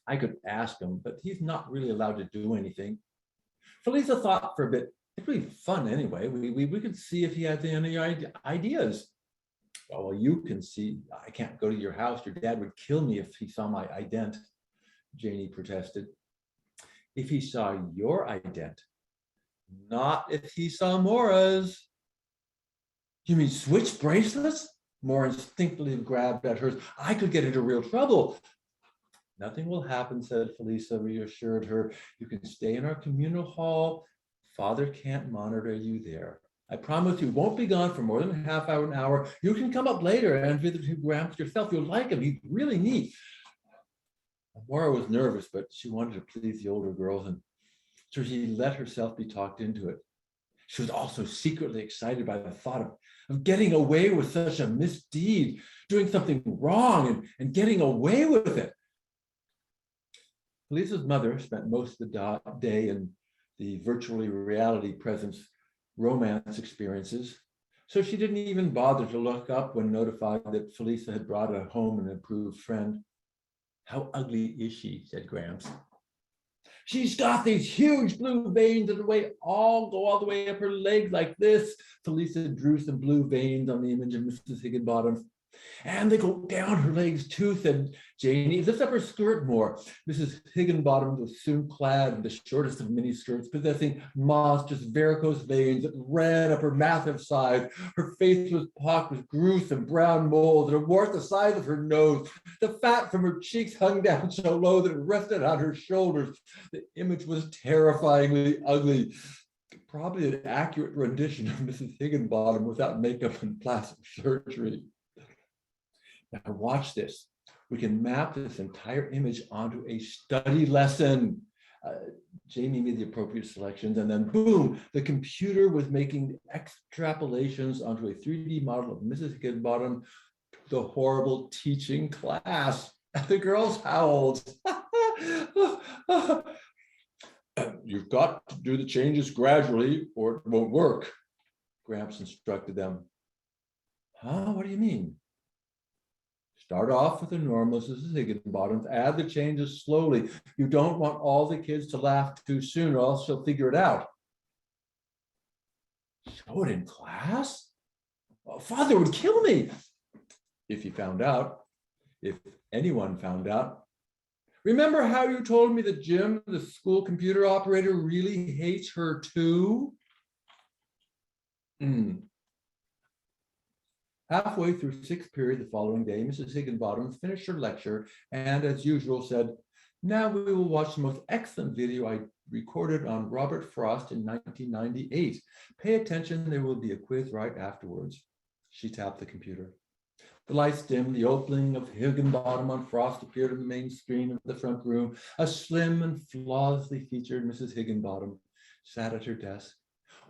I could ask him, but he's not really allowed to do anything. Felisa thought for a bit. It'd be fun anyway. We could see if he had any ideas. Oh, well, you can see, I can't go to your house. Your dad would kill me if he saw my ident, Janie protested. If he saw your ident, not if he saw Maura's. You mean switch bracelets? Maura instinctively grabbed at hers. I could get into real trouble. Nothing will happen, said Felisa, reassured her. You can stay in our communal hall. Father can't monitor you there. I promise you won't be gone for more than a half hour, an hour. You can come up later and visit Gramps yourself. You'll like him. He's really neat. Maura was nervous, but she wanted to please the older girls, and so she let herself be talked into it. She was also secretly excited by the thought of getting away with such a misdeed, doing something wrong and getting away with it. Felisa's mother spent most of the day in the virtually reality presence romance experiences, so she didn't even bother to look up when notified that Felisa had brought home an improved friend. How ugly is she, said Gramps. She's got these huge blue veins that go all the way up her leg like this. Felisa drew some blue veins on the image of Mrs. Higginbottom. And they go down her legs too, said Janie. Lifts up her skirt more. Mrs. Higginbottom was soon clad in the shortest of mini skirts, possessing monstrous varicose veins that ran up her massive sides. Her face was pocked with gruesome brown moles that wart the size of her nose. The fat from her cheeks hung down so low that it rested on her shoulders. The image was terrifyingly ugly. Probably an accurate rendition of Mrs. Higginbottom without makeup and plastic surgery. Now watch this. We can map this entire image onto a study lesson. Jamie made the appropriate selections, and then boom, the computer was making extrapolations onto a 3D model of Mrs. Higginbottom, the horrible teaching class. The girls howled. You've got to do the changes gradually or it won't work, Gramps instructed them. Huh? What do you mean? Start off with the normal Mrs. Higginbottom, add the changes slowly. You don't want all the kids to laugh too soon or else she'll figure it out. Show it in class? Well, Father would kill me if he found out, if anyone found out. Remember how you told me that Jim, the school computer operator, really hates her too? Halfway through sixth period the following day, Mrs. Higginbottom finished her lecture and, as usual, said, now we will watch the most excellent video I recorded on Robert Frost in 1998. Pay attention, there will be a quiz right afterwards. She tapped the computer. The lights dimmed, the opening of Higginbottom on Frost appeared on the main screen of the front room. A slim and flawlessly featured Mrs. Higginbottom sat at her desk.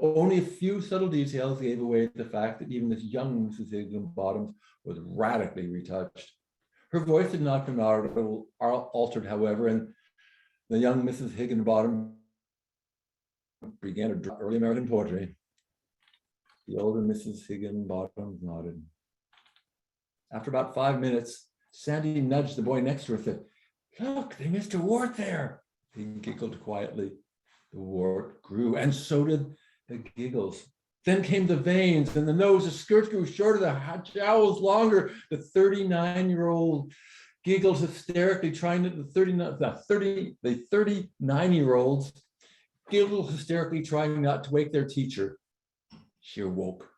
Only a few subtle details gave away the fact that even this young Mrs. Higginbottom was radically retouched. Her voice had not been altered, however, and the young Mrs. Higginbottom began to draw early American poetry. The older Mrs. Higginbottom nodded. After about 5 minutes, Sandy nudged the boy next to her and said, look, they missed a wart there. He giggled quietly. The wart grew, and so did the giggles. Then came the veins and the nose. The skirts grew shorter, the jowls longer. The 39-year-old giggles hysterically, trying to, the 39-year-olds giggled hysterically, trying not to wake their teacher. She awoke.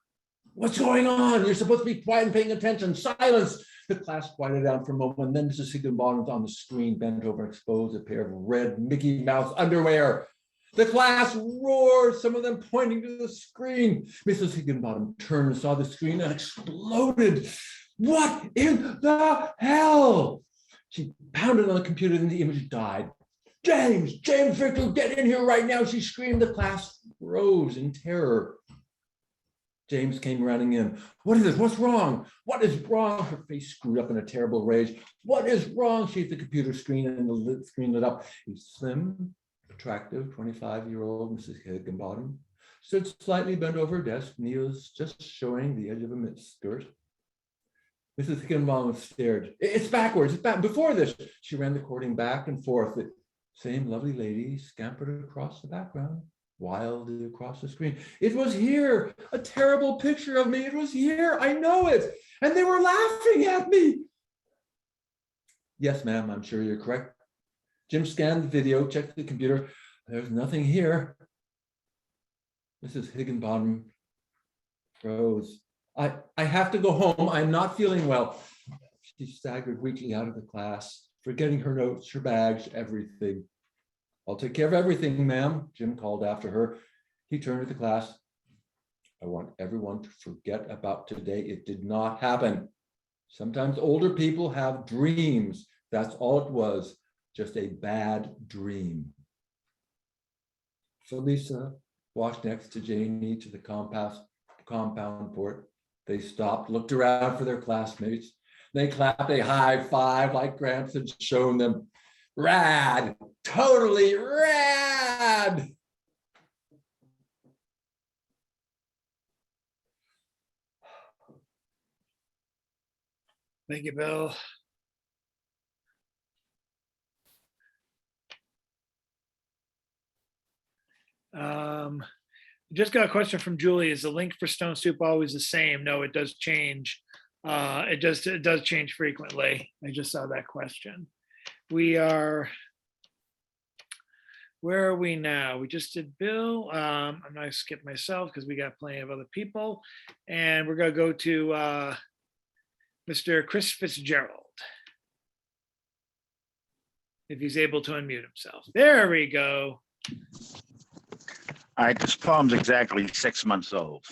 What's going on? You're supposed to be quiet and paying attention. Silence! The class quieted down for a moment. Then Mrs. Higginbottom on the screen bent over and exposed a pair of red Mickey Mouse underwear. The class roared, some of them pointing to the screen. Mrs. Higginbottom turned and saw the screen and exploded. What in the hell? She pounded on the computer and the image died. James Victor, get in here right now, she screamed. The class rose in terror. James came running in. What is this? What's wrong? What is wrong? Her face screwed up in a terrible rage. What is wrong? She hit the computer screen and the screen lit up. A slim, attractive 25-year-old Mrs. Higginbottom stood slightly bent over her desk. Knee was just showing the edge of a skirt. Mrs. Higginbotham stared. It's backwards. It's back. Before this, she ran the recording back and forth. The same lovely lady scampered across the background, wildly across the screen. It was here, a terrible picture of me. It was here. I know it. And they were laughing at me. Yes, ma'am, I'm sure you're correct. Jim scanned the video, checked the computer. There's nothing here. Mrs. Higginbotham froze. I have to go home. I'm not feeling well. She staggered weakly out of the class, forgetting her notes, her bags, everything. I'll take care of everything, ma'am, Jim called after her. He turned to the class. I want everyone to forget about today. It did not happen. Sometimes older people have dreams. That's all it was, just a bad dream. Felisa walked next to Janie to the compound port. They stopped, looked around for their classmates. They clapped a high five like Gramps had shown them. Rad, totally rad. Thank you, Bill. Just got a question from Julie. Is the link for Stone Soup always the same? No, it does change. It does change frequently. I just saw that question. Where are we now? We just did Bill. I'm gonna skip myself because we got plenty of other people. And we're gonna go to Mr. Chris Fitzgerald. If he's able to unmute himself. There we go. All right, this poem's exactly 6 months old.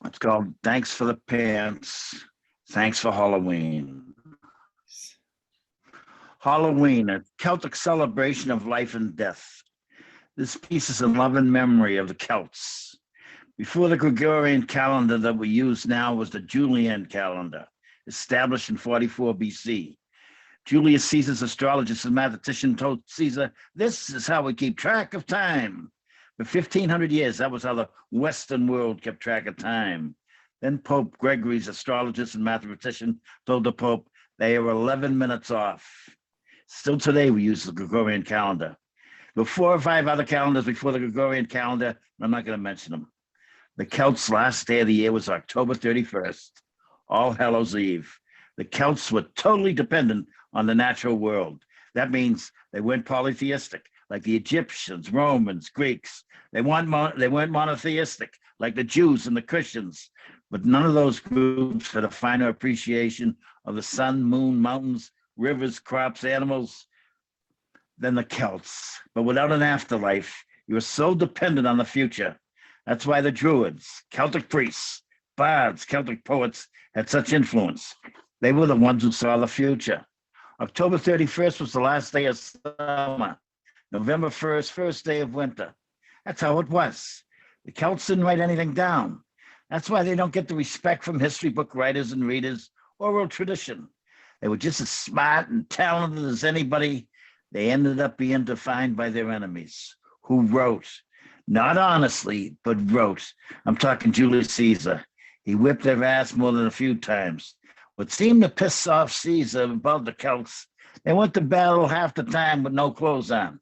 It's called Thanks for the Pants, Thanks for Halloween. Halloween, a Celtic celebration of life and death. This piece is in love and memory of the Celts. Before the Gregorian calendar that we use now was the Julian calendar, established in 44 BC. Julius Caesar's astrologist and mathematician told Caesar, this is how we keep track of time. For 1500 years, that was how the Western world kept track of time. Then Pope Gregory's astrologist and mathematician told the Pope they are 11 minutes off. Still today, we use the Gregorian calendar. There were 4 or 5 other calendars before the Gregorian calendar. I'm not going to mention them. The Celts' last day of the year was October 31st, All Hallows Eve. The Celts were totally dependent on the natural world. That means they weren't polytheistic like the Egyptians, Romans, Greeks. They weren't monotheistic like the Jews and the Christians. But none of those groups had a finer appreciation of the sun, moon, mountains, rivers, crops, animals than the Celts. But without an afterlife, you were so dependent on the future. That's why the Druids, Celtic priests, bards, Celtic poets had such influence. They were the ones who saw the future. October 31st was the last day of summer. November 1st, first day of winter. That's how it was. The Celts didn't write anything down. That's why they don't get the respect from history book writers and readers, oral tradition. They were just as smart and talented as anybody. They ended up being defined by their enemies, who wrote. Not honestly, but wrote. I'm talking Julius Caesar. He whipped their ass more than a few times. What seemed to piss off Caesar about the Celts, they went to battle half the time with no clothes on.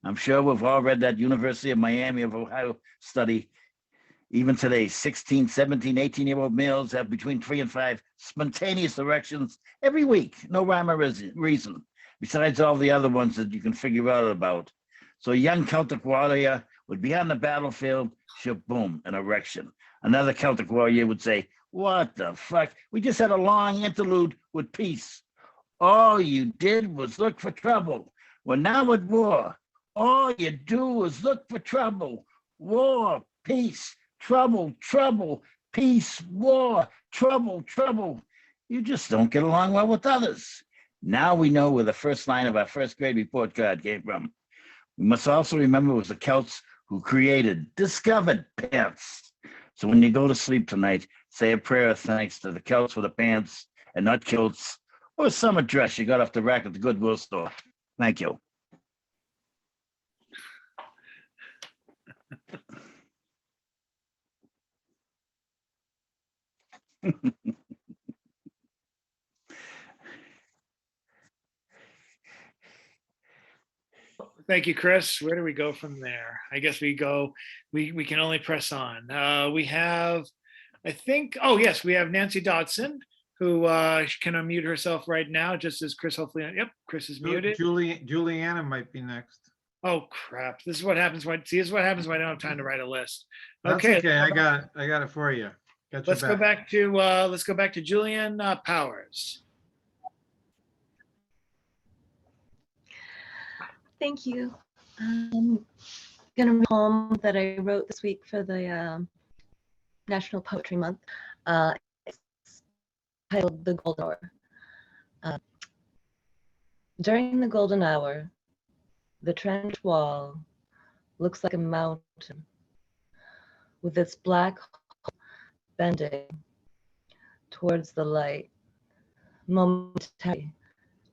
I'm sure we've all read that University of Miami of Ohio study. Even today, 16, 17, 18-year-old males have between 3 and 5 spontaneous erections every week. No rhyme or reason, besides all the other ones that you can figure out about. So a young Celtic warrior would be on the battlefield, shaboom, an erection. Another Celtic warrior would say, what the fuck? We just had a long interlude with peace. All you did was look for trouble. We're now at war. All you do is look for trouble. War, peace, trouble, trouble, peace, war, trouble, trouble. You just don't get along well with others. Now we know where the first line of our first grade report card came from. We must also remember it was the Celts who discovered pants. So when you go to sleep tonight, say a prayer of thanks to the Celts for the pants and not kilts or summer dress you got off the rack at the Goodwill store. Thank you. Thank you, Chris. Where do we go from there? I guess we can only press on. We have, I think, oh yes, we have Nancy Dodson, who can unmute herself right now, just as Chris hopefully, yep, Chris is muted. Juliana might be next. Oh crap, this is what happens when, see, this is what happens when I don't have time to write a list. That's okay, I got it for you. Let's go back to Julian Powers. Thank you. I'm gonna read a poem that I wrote this week for the National Poetry Month. It's titled "The Golden Hour." During the golden hour, the trench wall looks like a mountain with its black hole bending towards the light, momentarily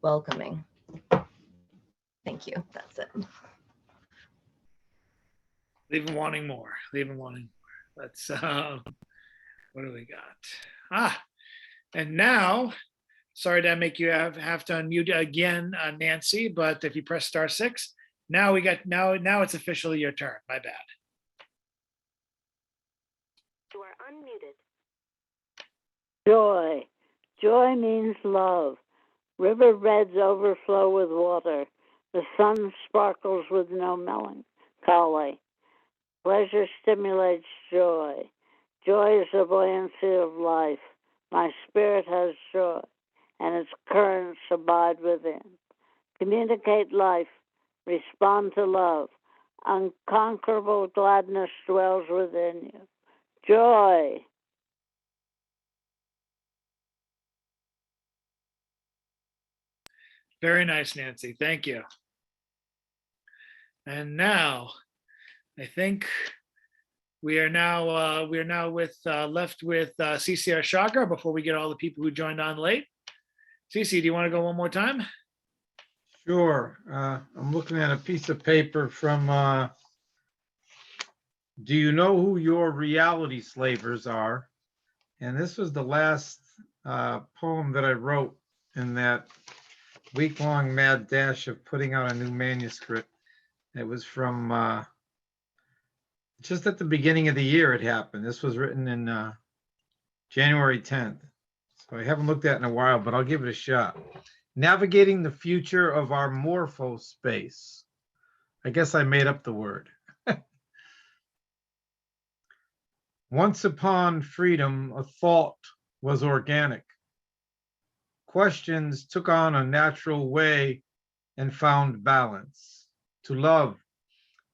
welcoming. Thank you. That's it. Leave them wanting more. Leave them wanting more. Let's, what do we got? And now, sorry to make you have to unmute again, Nancy, but if you press *6, now now it's officially your turn. My bad. You are unmuted. Joy. Joy means love. Riverbeds overflow with water. The sun sparkles with no melancholy. Pleasure stimulates joy. Joy is the buoyancy of life. My spirit has joy, and its currents abide within. Communicate life. Respond to love. Unconquerable gladness dwells within you. Joy. Very nice, Nancy. Thank you. And now, I think we are now left with CC Arshagra before we get all the people who joined on late. CC, do you want to go one more time? Sure. I'm looking at a piece of paper from Do You Know Who Your Reality Slavers Are? And this was the last poem that I wrote in that week-long mad dash of putting out a new manuscript. It was from just at the beginning of the year it happened. This was written in January 10th. So I haven't looked at it in a while, but I'll give it a shot. Navigating the future of our morpho space. I guess I made up the word. Once upon freedom, a thought was organic. Questions took on a natural way and found balance. To love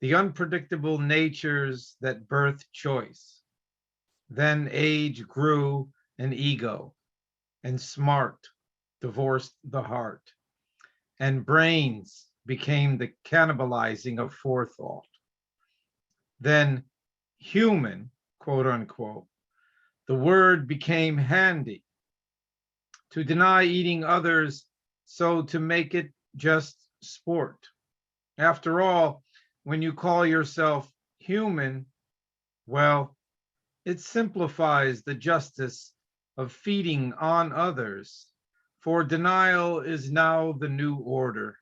the unpredictable natures that birth choice. Then age grew an ego, and smart divorced the heart, and brains became the cannibalizing of forethought. Then human, quote unquote, the word became handy to deny eating others, so to make it just sport. After all, when you call yourself human, well, it simplifies the justice of feeding on others, for denial is now the new order,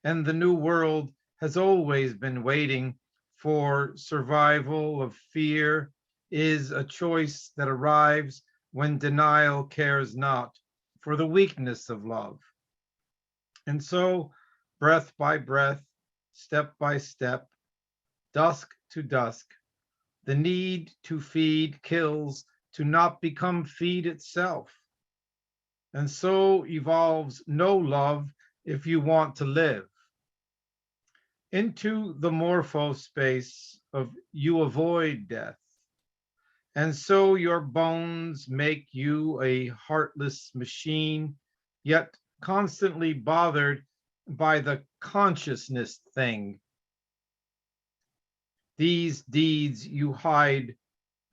and the new world has always been waiting for survival of fear is a choice that arrives when denial cares not for the weakness of love. And so, breath by breath, step by step, dusk to dusk, the need to feed kills to not become feed itself. And so evolves no love if you want to live. Into the morpho space of you avoid death. And so your bones make you a heartless machine, yet constantly bothered by the consciousness thing. These deeds you hide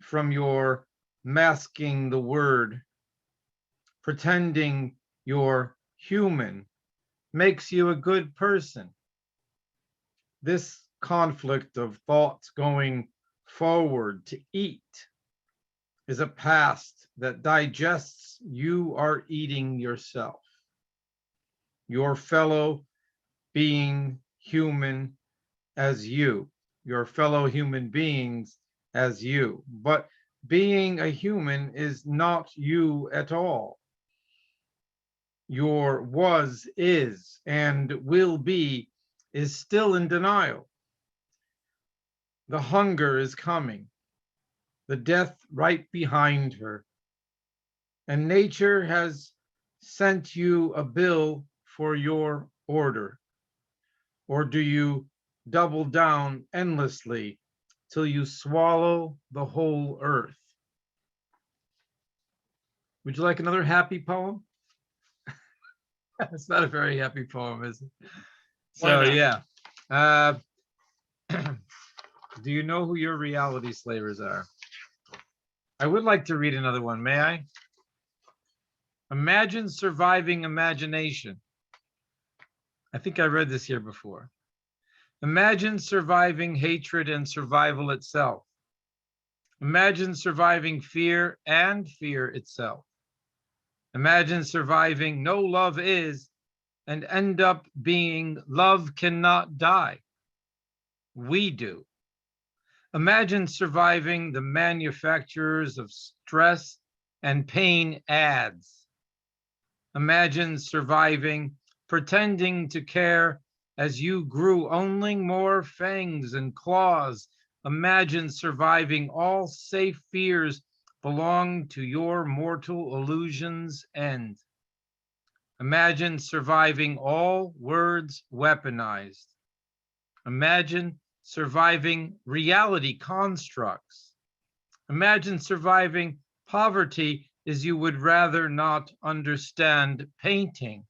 from your masking the word, pretending you're human makes you a good person. This conflict of thoughts going forward to eat is a past that digests you are eating yourself, your fellow being human as you, your fellow human beings as you. But being a human is not you at all. Your was, is, and will be is still in denial. The hunger is coming, the death right behind her. And nature has sent you a bill for your order. Or do you double down endlessly till you swallow the whole earth? Would you like another happy poem? It's not a very happy poem, is it? So, yeah. Do you know who your reality slavers are? I would like to read another one, may I? Imagine surviving imagination. I think I read this here before. Imagine surviving hatred and survival itself. Imagine surviving fear and fear itself. Imagine surviving no love is and end up being love cannot die. We do. Imagine surviving the manufacturers of stress and pain ads. Imagine surviving pretending to care as you grew only more fangs and claws. Imagine surviving all safe fears belong to your mortal illusions end. Imagine surviving all words weaponized. Imagine surviving reality constructs. Imagine surviving poverty as you would rather not understand painting.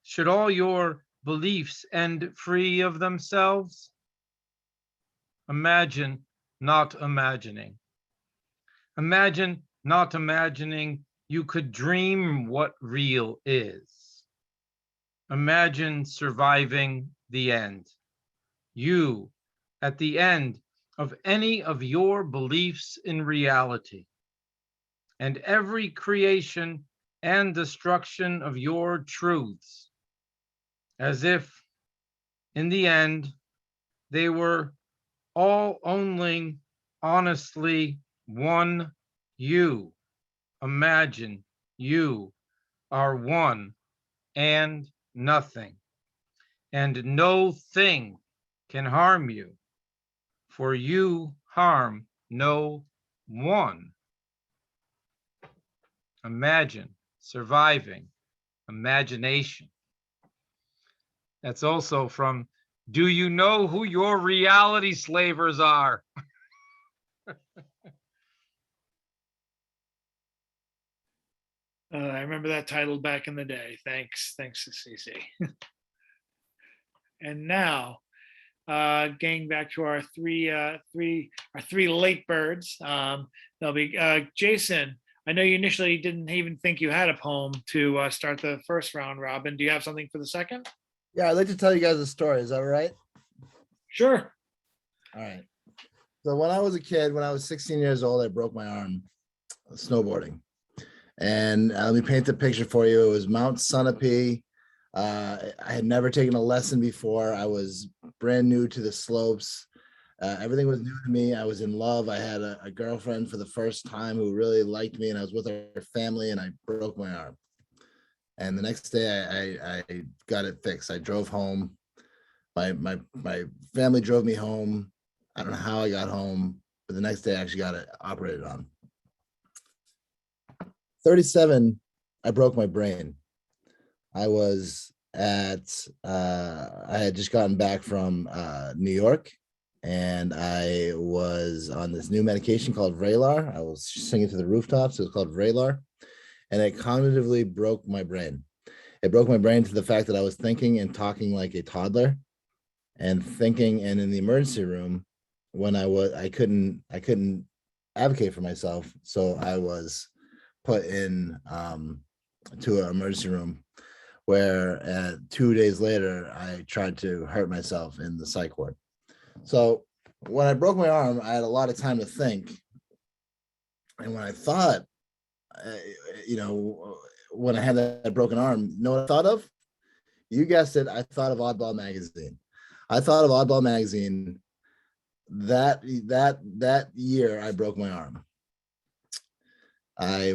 Should all your beliefs end free of themselves? Imagine not imagining. Imagine not imagining you could dream what real is. Imagine surviving the end. You at the end of any of your beliefs in reality, and every creation and destruction of your truths, as if in the end they were all only honestly one you. Imagine you are one and nothing, and no thing can harm you, for you harm no one. Imagine surviving imagination. That's also from Do You Know Who Your Reality Slavers Are? I remember that title back in the day. Thanks, Cece. And now, getting back to our three late birds. They'll be Jason. I know you initially didn't even think you had a poem to start the first round robin. Do you have something for the second? Yeah, I'd like to tell you guys a story. Is that all right? Sure. All right. So when I was a kid, when I was 16 years old, I broke my arm snowboarding. And let me paint the picture for you. It was Mount Sunapee. I had never taken a lesson before. I was brand new to the slopes. Everything was new to me. I was in love. I had a girlfriend for the first time who really liked me, and I was with her family, and I broke my arm. And the next day I got it fixed. I drove home. My family drove me home. I don't know how I got home, but the next day I actually got it operated on. 37, I broke my brain. I was at, I had just gotten back from New York, and I was on this new medication called Vraylar. I was singing to the rooftops. It was called Vraylar, and it cognitively broke my brain. It broke my brain to the fact that I was thinking and talking like a toddler, and thinking, and in the emergency room, when I couldn't advocate for myself, so I was put in to an emergency room where 2 days later I tried to hurt myself in the psych ward. So when I broke my arm, I had a lot of time to think, And when I thought, when I had that broken arm, you know what I thought of? You guessed it. I thought of Oddball magazine. I thought of Oddball magazine that year I broke my arm. I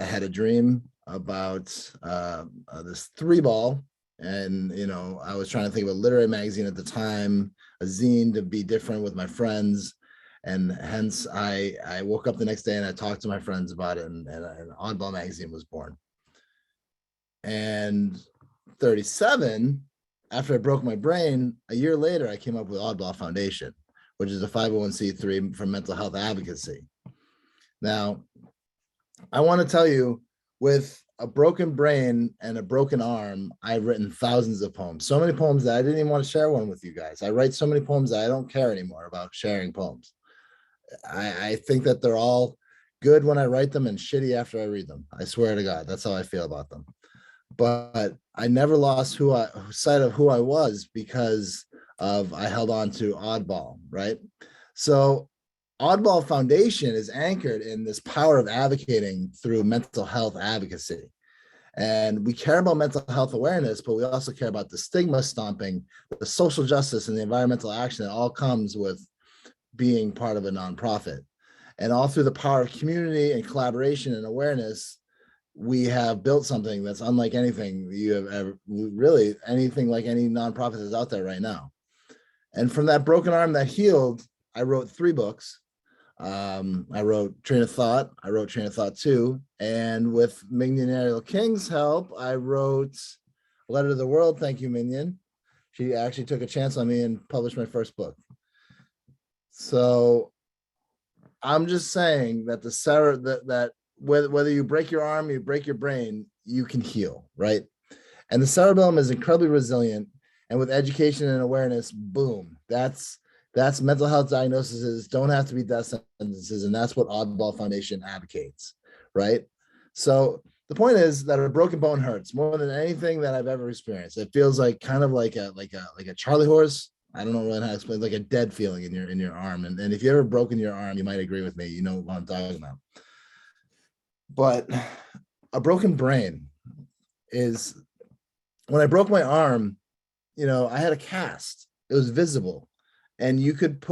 had a dream about this 3-ball, and I was trying to think of a literary magazine at the time, a zine to be different with my friends, and hence I woke up the next day and I talked to my friends about it, and an Oddball magazine was born. And 37, after I broke my brain, a year later I came up with Oddball Foundation, which is a 501c3 for mental health advocacy. Now, I want to tell you, with a broken brain and a broken arm, I've written thousands of poems, so many poems that I didn't even want to share one with you guys. I write so many poems that I don't care anymore about sharing poems. I think that they're all good when I write them and shitty after I read them. I swear to God, that's how I feel about them. But I never lost sight of who I was because I held on to Oddball, right? So Oddball Foundation is anchored in this power of advocating through mental health advocacy. And we care about mental health awareness, but we also care about the stigma stomping, the social justice, and the environmental action that all comes with being part of a nonprofit. And all through the power of community and collaboration and awareness, we have built something that's unlike anything you have ever, really anything like any nonprofit that's out there right now. And from that broken arm that healed, I wrote 3 books. I wrote Train of Thought. I wrote Train of Thought 2. And with Mignon Ariel King's help, I wrote Letter to the World. Thank you, Mignon. She actually took a chance on me and published my first book. So I'm just saying that that whether you break your arm, you break your brain, you can heal, right? And the cerebellum is incredibly resilient. And with education and awareness, boom, that's mental health diagnoses don't have to be death sentences. And that's what Oddball Foundation advocates, right? So the point is that a broken bone hurts more than anything that I've ever experienced. It feels like kind of like a Charlie horse. I don't know really how to explain, like a dead feeling in your arm. And if you've ever broken your arm, you might agree with me. You know what I'm talking about. But a broken brain is, when I broke my arm, I had a cast. It was visible, and you could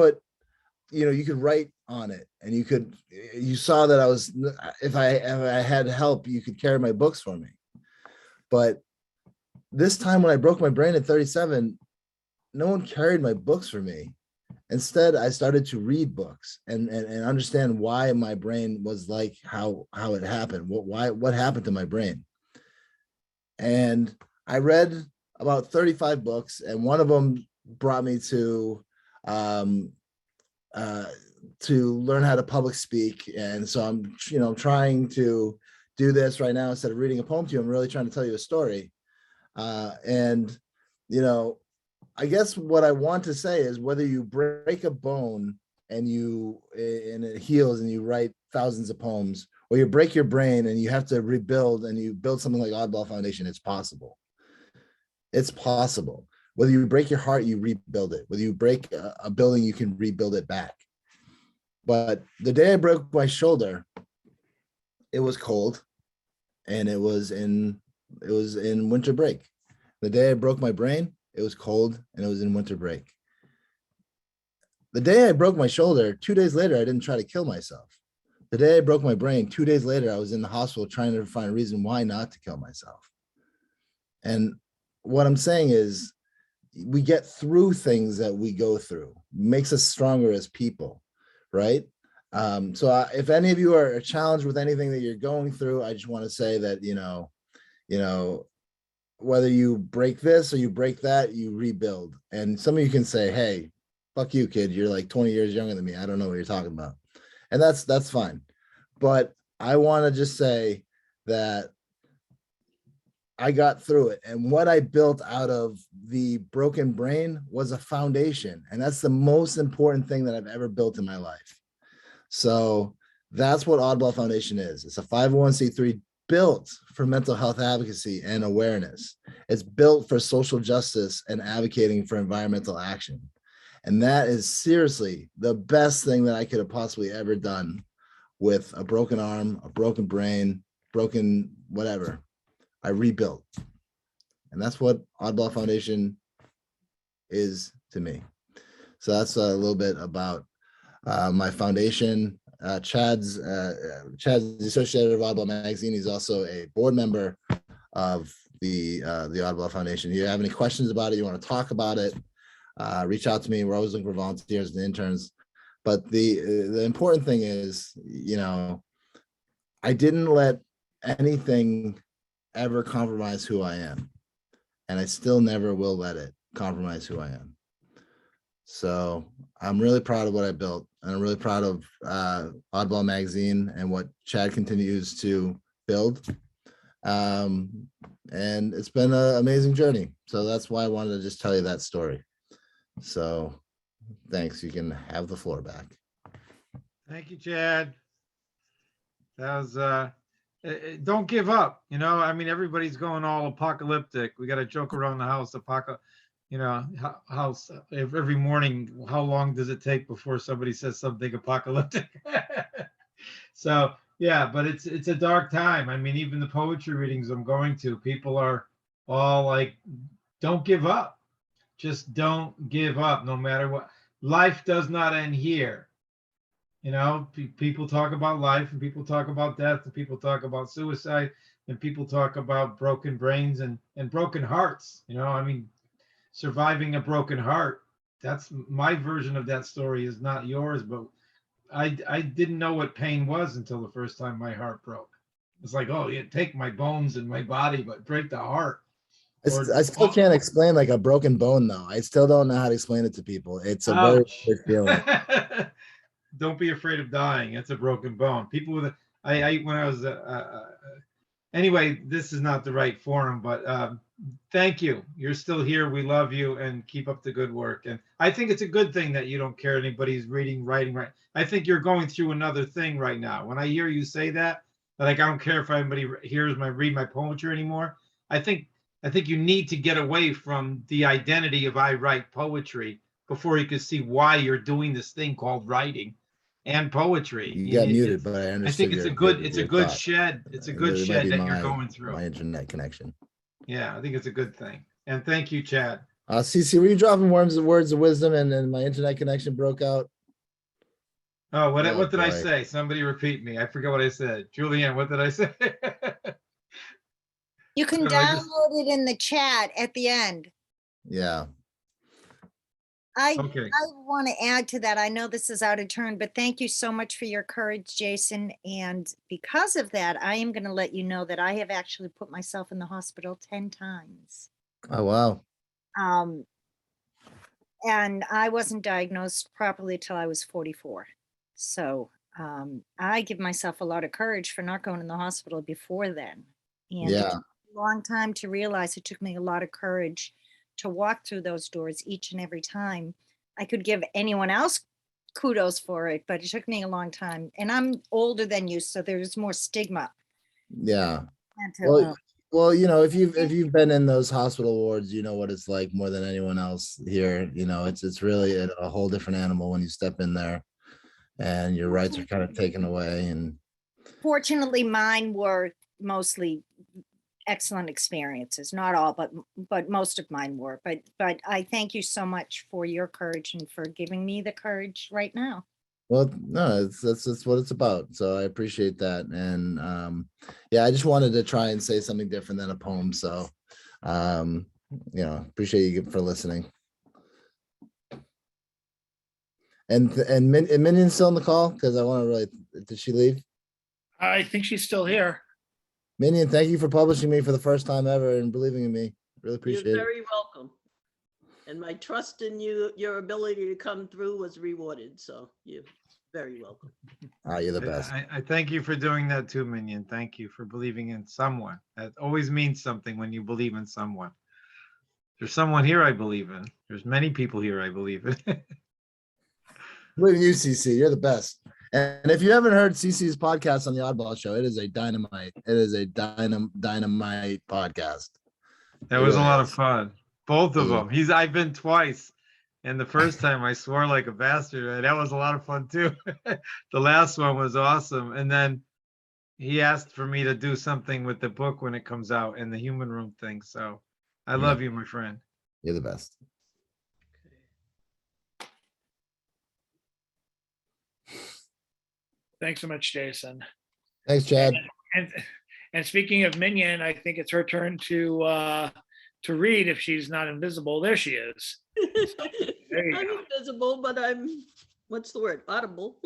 you could write on it, and you saw that I was, if I had help, you could carry my books for me. But this time when I broke my brain at 37, no one carried my books for me. Instead, I started to read books and understand why my brain was like how it happened. What happened to my brain? And I read about 35 books, and one of them brought me to learn how to public speak. And so I'm trying to do this right now. Instead of reading a poem to you, I'm really trying to tell you a story. I guess what I want to say is, whether you break a bone and it heals and you write thousands of poems, or you break your brain and you have to rebuild and you build something like Oddball Foundation, it's possible. It's possible. Whether you break your heart, you rebuild it. Whether you break a building, you can rebuild it back. But the day I broke my shoulder, it was cold, and it was in winter break. The day I broke my brain, it was cold, and it was in winter break. The day I broke my shoulder, 2 days later, I didn't try to kill myself. The day I broke my brain, 2 days later, I was in the hospital trying to find a reason why not to kill myself. And what I'm saying is, we get through things that we go through. It makes us stronger as people, right? So if any of you are challenged with anything that you're going through, I just want to say that, whether you break this or you break that, you rebuild. And some of you can say, hey, fuck you, kid. You're like 20 years younger than me. I don't know what you're talking about. And that's fine. But I want to just say that I got through it. And what I built out of the broken brain was a foundation. And that's the most important thing that I've ever built in my life. So that's what Oddball Foundation is. It's a 501c3 built for mental health advocacy and awareness. It's built for social justice and advocating for environmental action. And that is seriously the best thing that I could have possibly ever done with a broken arm, a broken brain, broken whatever. I rebuilt. And that's what Oddball Foundation is to me. So that's a little bit about my foundation. Chad's the associate of Oddball Magazine. He's also a board member of the Oddball Foundation. If you have any questions about it, you want to talk about it, reach out to me. We're always looking for volunteers and interns. But the important thing is, you know, I didn't let anything ever compromise who I am. And I still never will let it compromise who I am. So I'm really proud of what I built. And I'm really proud of Oddball Magazine and what Chad continues to build. And it's been an amazing journey. So that's why I wanted to just tell you that story. So thanks. You can have the floor back. Thank you, Chad. That was don't give up. You know, I mean, everybody's going all apocalyptic. We got to joke around the house, you know, house every morning. How long does it take before somebody says something apocalyptic? So yeah, but it's a dark time. I mean, even the poetry readings I'm going to, people are all like, don't give up. Just don't give up, no matter what. Life does not end here. You know, people talk about life, and people talk about death, and people talk about suicide, and people talk about broken brains and broken hearts. You know, I mean, surviving a broken heart, that's my version of that story, is not yours, but I didn't know what pain was until the first time my heart broke. It's like, oh, you take my bones and my body, but break the heart. I still can't explain like a broken bone, though. I still don't know how to explain it to people. It's a very weird feeling. Don't be afraid of dying. It's a broken bone. People with when I was anyway, this is not the right forum, but thank you. You're still here. We love you, and keep up the good work. And I think it's a good thing that you don't care anybody's reading, writing, right. I think you're going through another thing right now. When I hear you say that, like, I don't care if anybody hears read my poetry anymore. I think you need to get away from the identity of I write poetry before you can see why you're doing this thing called writing and poetry. You got muted, but I understood. I think it's a good shed. It's a good shed that you're going through. My internet connection. Yeah, I think it's a good thing. And thank you, Chad. CC, were you dropping words of wisdom and my internet connection broke out? Oh, what did I say? Somebody repeat me. I forget what I said. Julianne, what did I say? You can download it in the chat at the end. Yeah. I want to add to that. I know this is out of turn, but thank you so much for your courage, Jason. And because of that, I am going to let you know that I have actually put myself in the hospital 10 times. Oh, wow. And I wasn't diagnosed properly till I was 44. So I give myself a lot of courage for not going in the hospital before then. And it took a long time to realize. It took me a lot of courage to walk through those doors each and every time. I could give anyone else kudos for it, but it took me a long time. And I'm older than you, so there's more stigma. Yeah. Well, you know, if you've been in those hospital wards, you know what it's like more than anyone else here. You know, it's really a whole different animal when you step in there, and your rights are kind of taken away. And fortunately, mine were mostly excellent experiences. Not all, but most of mine were. But I thank you so much for your courage and for giving me the courage right now. Well, no, that's what it's about. So I appreciate that. And yeah, I just wanted to try and say something different than a poem. So you know, appreciate you for listening. And Minion's still on the call, because I want to really, did she leave? I think she's still here. Minion, thank you for publishing me for the first time ever and believing in me. Really appreciate it. You're very welcome. And my trust in you, your ability to come through was rewarded. So you're very welcome. You're the best. I thank you for doing that too, Minion. Thank you for believing in someone. That always means something when you believe in someone. There's someone here I believe in. There's many people here I believe in. Believe in you, CC. You're the best. And if you haven't heard CC's podcast on the Oddball Show, it is a dynamite. It is a dynamite podcast. That was a lot of fun. Both of them. I've been twice. And the first time I swore like a bastard. And that was a lot of fun too. The last one was awesome. And then he asked for me to do something with the book when it comes out and the human room thing. So I love you, my friend. You're the best. Thanks so much, Jason. Thanks, Chad. And speaking of Minion, I think it's her turn to read if she's not invisible. There she is. There you I'm go. invisible, but I'm, what's the word? Audible.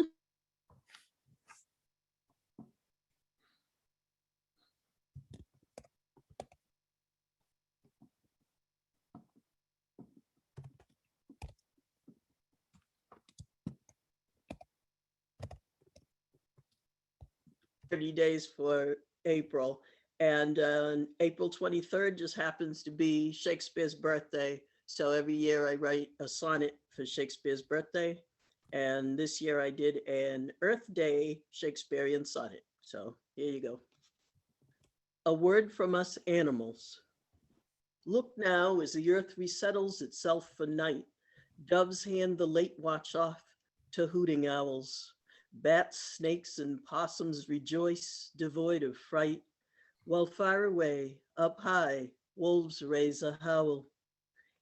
30 days for April. And April 23rd just happens to be Shakespeare's birthday. So every year I write a sonnet for Shakespeare's birthday. And this year I did an Earth Day Shakespearean sonnet. So here you go. A word from us animals. Look now as the earth resettles itself for night. Doves hand the late watch off to hooting owls. Bats, snakes, and possums rejoice, devoid of fright, while far away, up high, wolves raise a howl.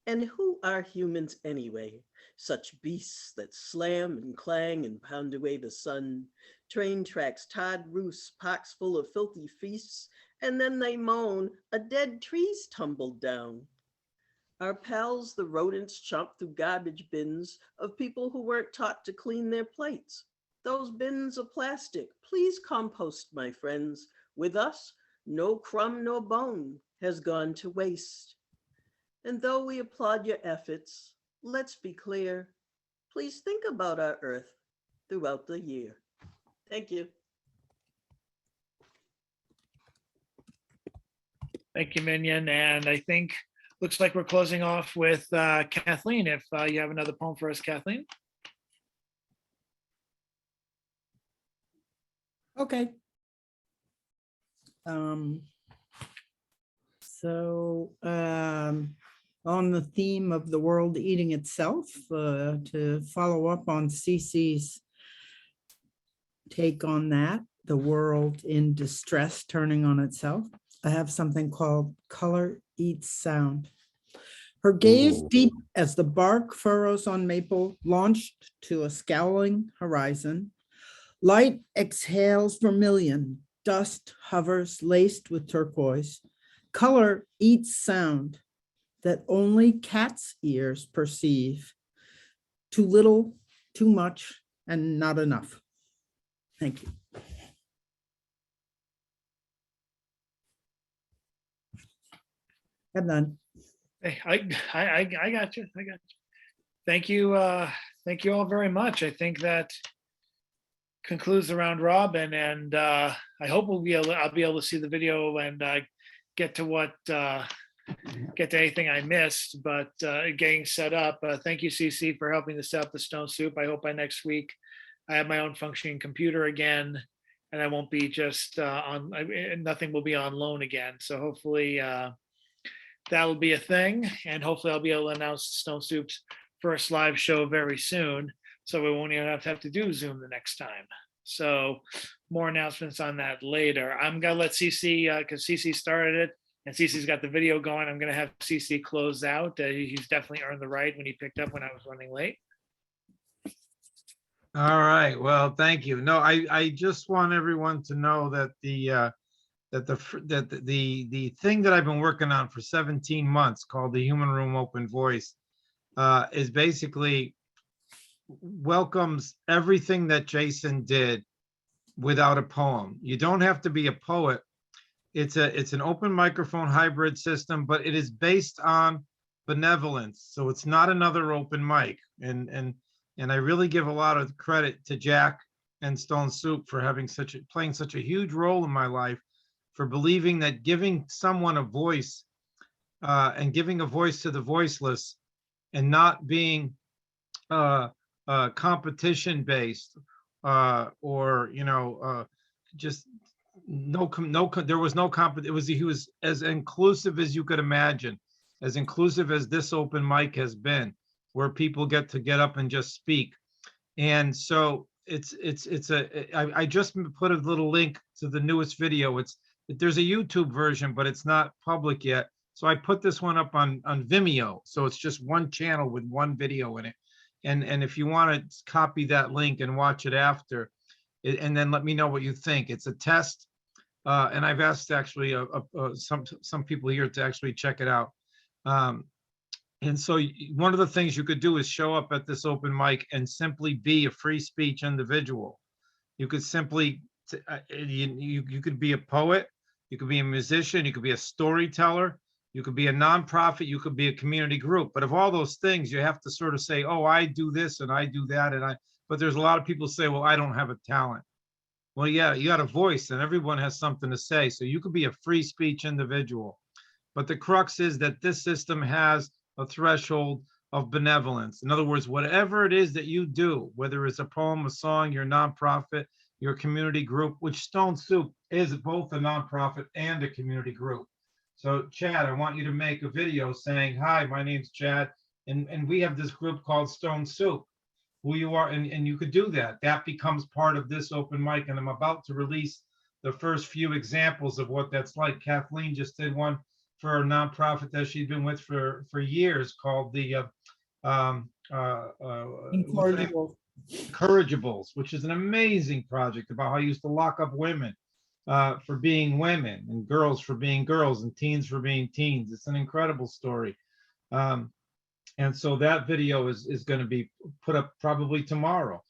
And who are humans anyway? Such beasts that slam and clang and pound away the sun, train tracks, tarred roofs, parks full of filthy feasts, and then they moan, a dead tree's tumbled down. Our pals, the rodents, chomp through garbage bins of people who weren't taught to clean their plates. Those bins of plastic, please compost, my friends. With us, no crumb nor bone has gone to waste. And though we applaud your efforts, let's be clear. Please think about our earth throughout the year. Thank you. Thank you, Minion. And I think, looks like we're closing off with Kathleen. If you have another poem for us, Kathleen. Okay. On the theme of the world eating itself, to follow up on Cece's take on that, the world in distress turning on itself, I have something called Color Eats Sound. Her gaze deep as the bark furrows on maple launched to a scowling horizon. Light exhales vermilion, dust hovers laced with turquoise. Color eats sound that only cat's ears perceive. Too little, too much, and not enough. Thank you. I'm done. Hey, I got you. I got you. Thank you. Thank you all very much. I think that concludes the round robin, and I hope I'll be able to see the video and get to anything I missed, but getting set up. Thank you, CC, for helping to set up the Stone Soup. I hope by next week I have my own functioning computer again, and I won't be just nothing will be on loan again. So hopefully that'll be a thing, and hopefully I'll be able to announce Stone Soup's first live show very soon, so we won't even have to do Zoom the next time. So more announcements on that later. I'm gonna let CC, because CC started it, and CC's got the video going. I'm gonna have CC close out. He's definitely earned the right when he picked up when I was running late. All right. Well, thank you. No, I just want everyone to know that the thing that I've been working on for 17 months called the Human Room Open Voice is basically welcomes everything that Jason did without a poem. You don't have to be a poet. It's an open microphone hybrid system, but it is based on benevolence. So it's not another open mic. And I really give a lot of credit to Jack and Stone Soup for playing such a huge role in my life, for believing that giving someone a voice and giving a voice to the voiceless and not being competition based or just there was no he was as inclusive as you could imagine, as inclusive as this open mic has been. where people get to get up and just speak. And so I just put a little link to the newest video. There's a YouTube version, but it's not public yet. So I put this one up on Vimeo. So it's just one channel with one video in it. And if you want to copy that link and watch it after, and then let me know what you think. It's a test. And I've asked actually some people here to actually check it out. And so one of the things you could do is show up at this open mic and simply be a free speech individual. You could simply, you could be a poet, you could be a musician, you could be a storyteller, you could be a nonprofit, you could be a community group. But of all those things, you have to sort of say, oh, I do this and I do that. But there's a lot of people say, well, I don't have a talent. Well, yeah, you got a voice and everyone has something to say. So you could be a free speech individual. But the crux is that this system has a threshold of benevolence. In other words, whatever it is that you do, whether it's a poem, a song, your nonprofit, your community group, which Stone Soup is both a nonprofit and a community group. So Chad, I want you to make a video saying, hi, my name's Chad, and we have this group called Stone Soup, who you are, and you could do that. That becomes part of this open mic, and I'm about to release the first few examples of what that's like. Kathleen just did one for a nonprofit that she'd been with for years called the Incorrigibles, which is an amazing project about how you used to lock up women for being women and girls for being girls and teens for being teens. It's an incredible story. And so that video is going to be put up probably tomorrow.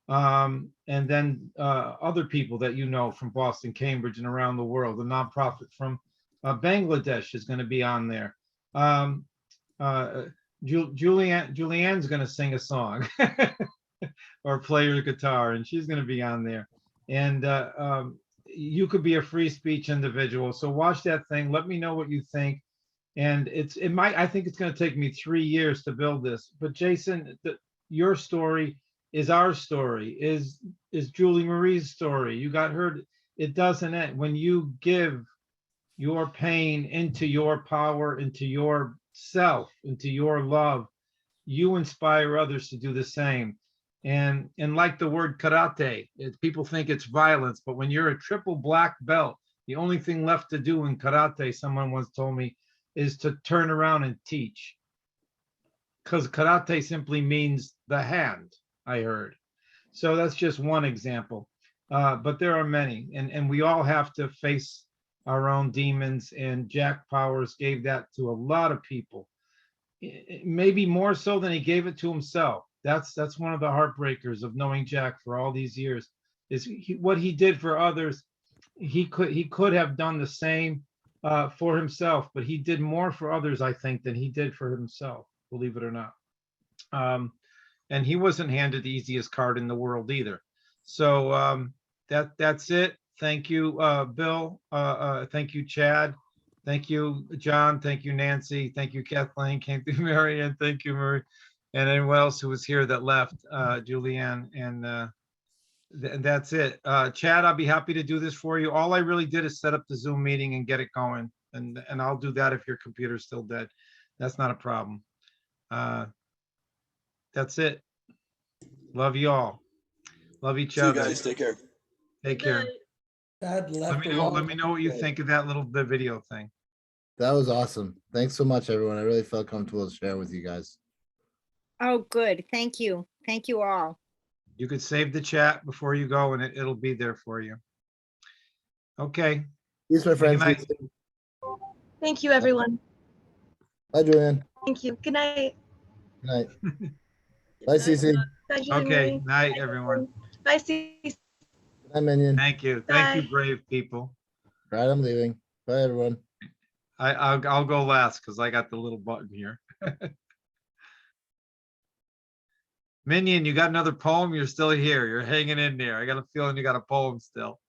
And then other people that you know from Boston, Cambridge, and around the world, the nonprofit from Bangladesh is going to be on there. Julianne's going to sing a song or play her guitar, and she's going to be on there. And you could be a free speech individual. So watch that thing. Let me know what you think. And I think it's going to take me 3 years to build this. But Jason, your story is our story, is Julie Marie's story. You got her. It doesn't end. When you give your pain into your power, into your self, into your love, you inspire others to do the same. And like the word karate, people think it's violence, but when you're a triple black belt, the only thing left to do in karate, someone once told me, is to turn around and teach. Because karate simply means the hand, I heard. So that's just one example. But there are many, and we all have to face our own demons, and Jack Powers gave that to a lot of people. Maybe more so than he gave it to himself. That's one of the heartbreakers of knowing Jack for all these years, is what he did for others. He could have done the same for himself, but he did more for others, I think, than he did for himself, believe it or not. And he wasn't handed the easiest card in the world either. So that's it. Thank you, Bill. Thank you, Chad. Thank you, John. Thank you, Nancy. Thank you, Kathleen. Thank you, Mary, and thank you, Marie. And anyone else who was here that left, Julianne, and that's it. Chad, I'll be happy to do this for you. All I really did is set up the Zoom meeting and get it going. And I'll do that if your computer's still dead. That's not a problem. That's it. Love you all. Love each other. See you guys. Take care. Take care. Dad Let me know what you think of that the video thing. That was awesome. Thanks so much, everyone. I really felt comfortable to share with you guys. Oh, good. Thank you. Thank you all. You could save the chat before you go, and it'll be there for you. Okay. Peace, my friends. Good night. Thank you, everyone. Bye, Julian. Thank you. Good night. Good night. Bye, Cece. Bye, Julie Okay. Marie. Night, everyone. Bye, Cece. Good night, Minion. Thank you. Bye. Thank you, brave people. Right, I'm leaving. Bye, everyone. I'll go last because I got the little button here. Minion, you got another poem? You're still here. You're hanging in there. I got a feeling you got a poem still.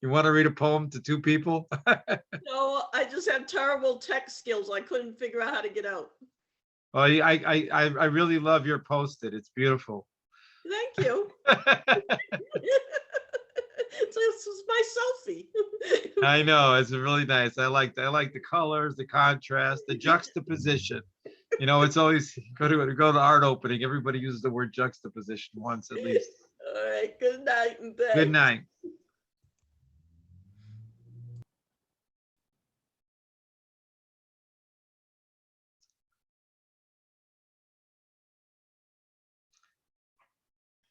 You want to read a poem to two people? No, I just have terrible tech skills. I couldn't figure out how to get out. Well, I really love your post-it. It's beautiful. Thank you. This is my selfie. I know, it's really nice. I like the colors, the contrast, the juxtaposition. You know, it's always go to the art opening. Everybody uses the word juxtaposition once at least. All right, good night and thanks. Good night.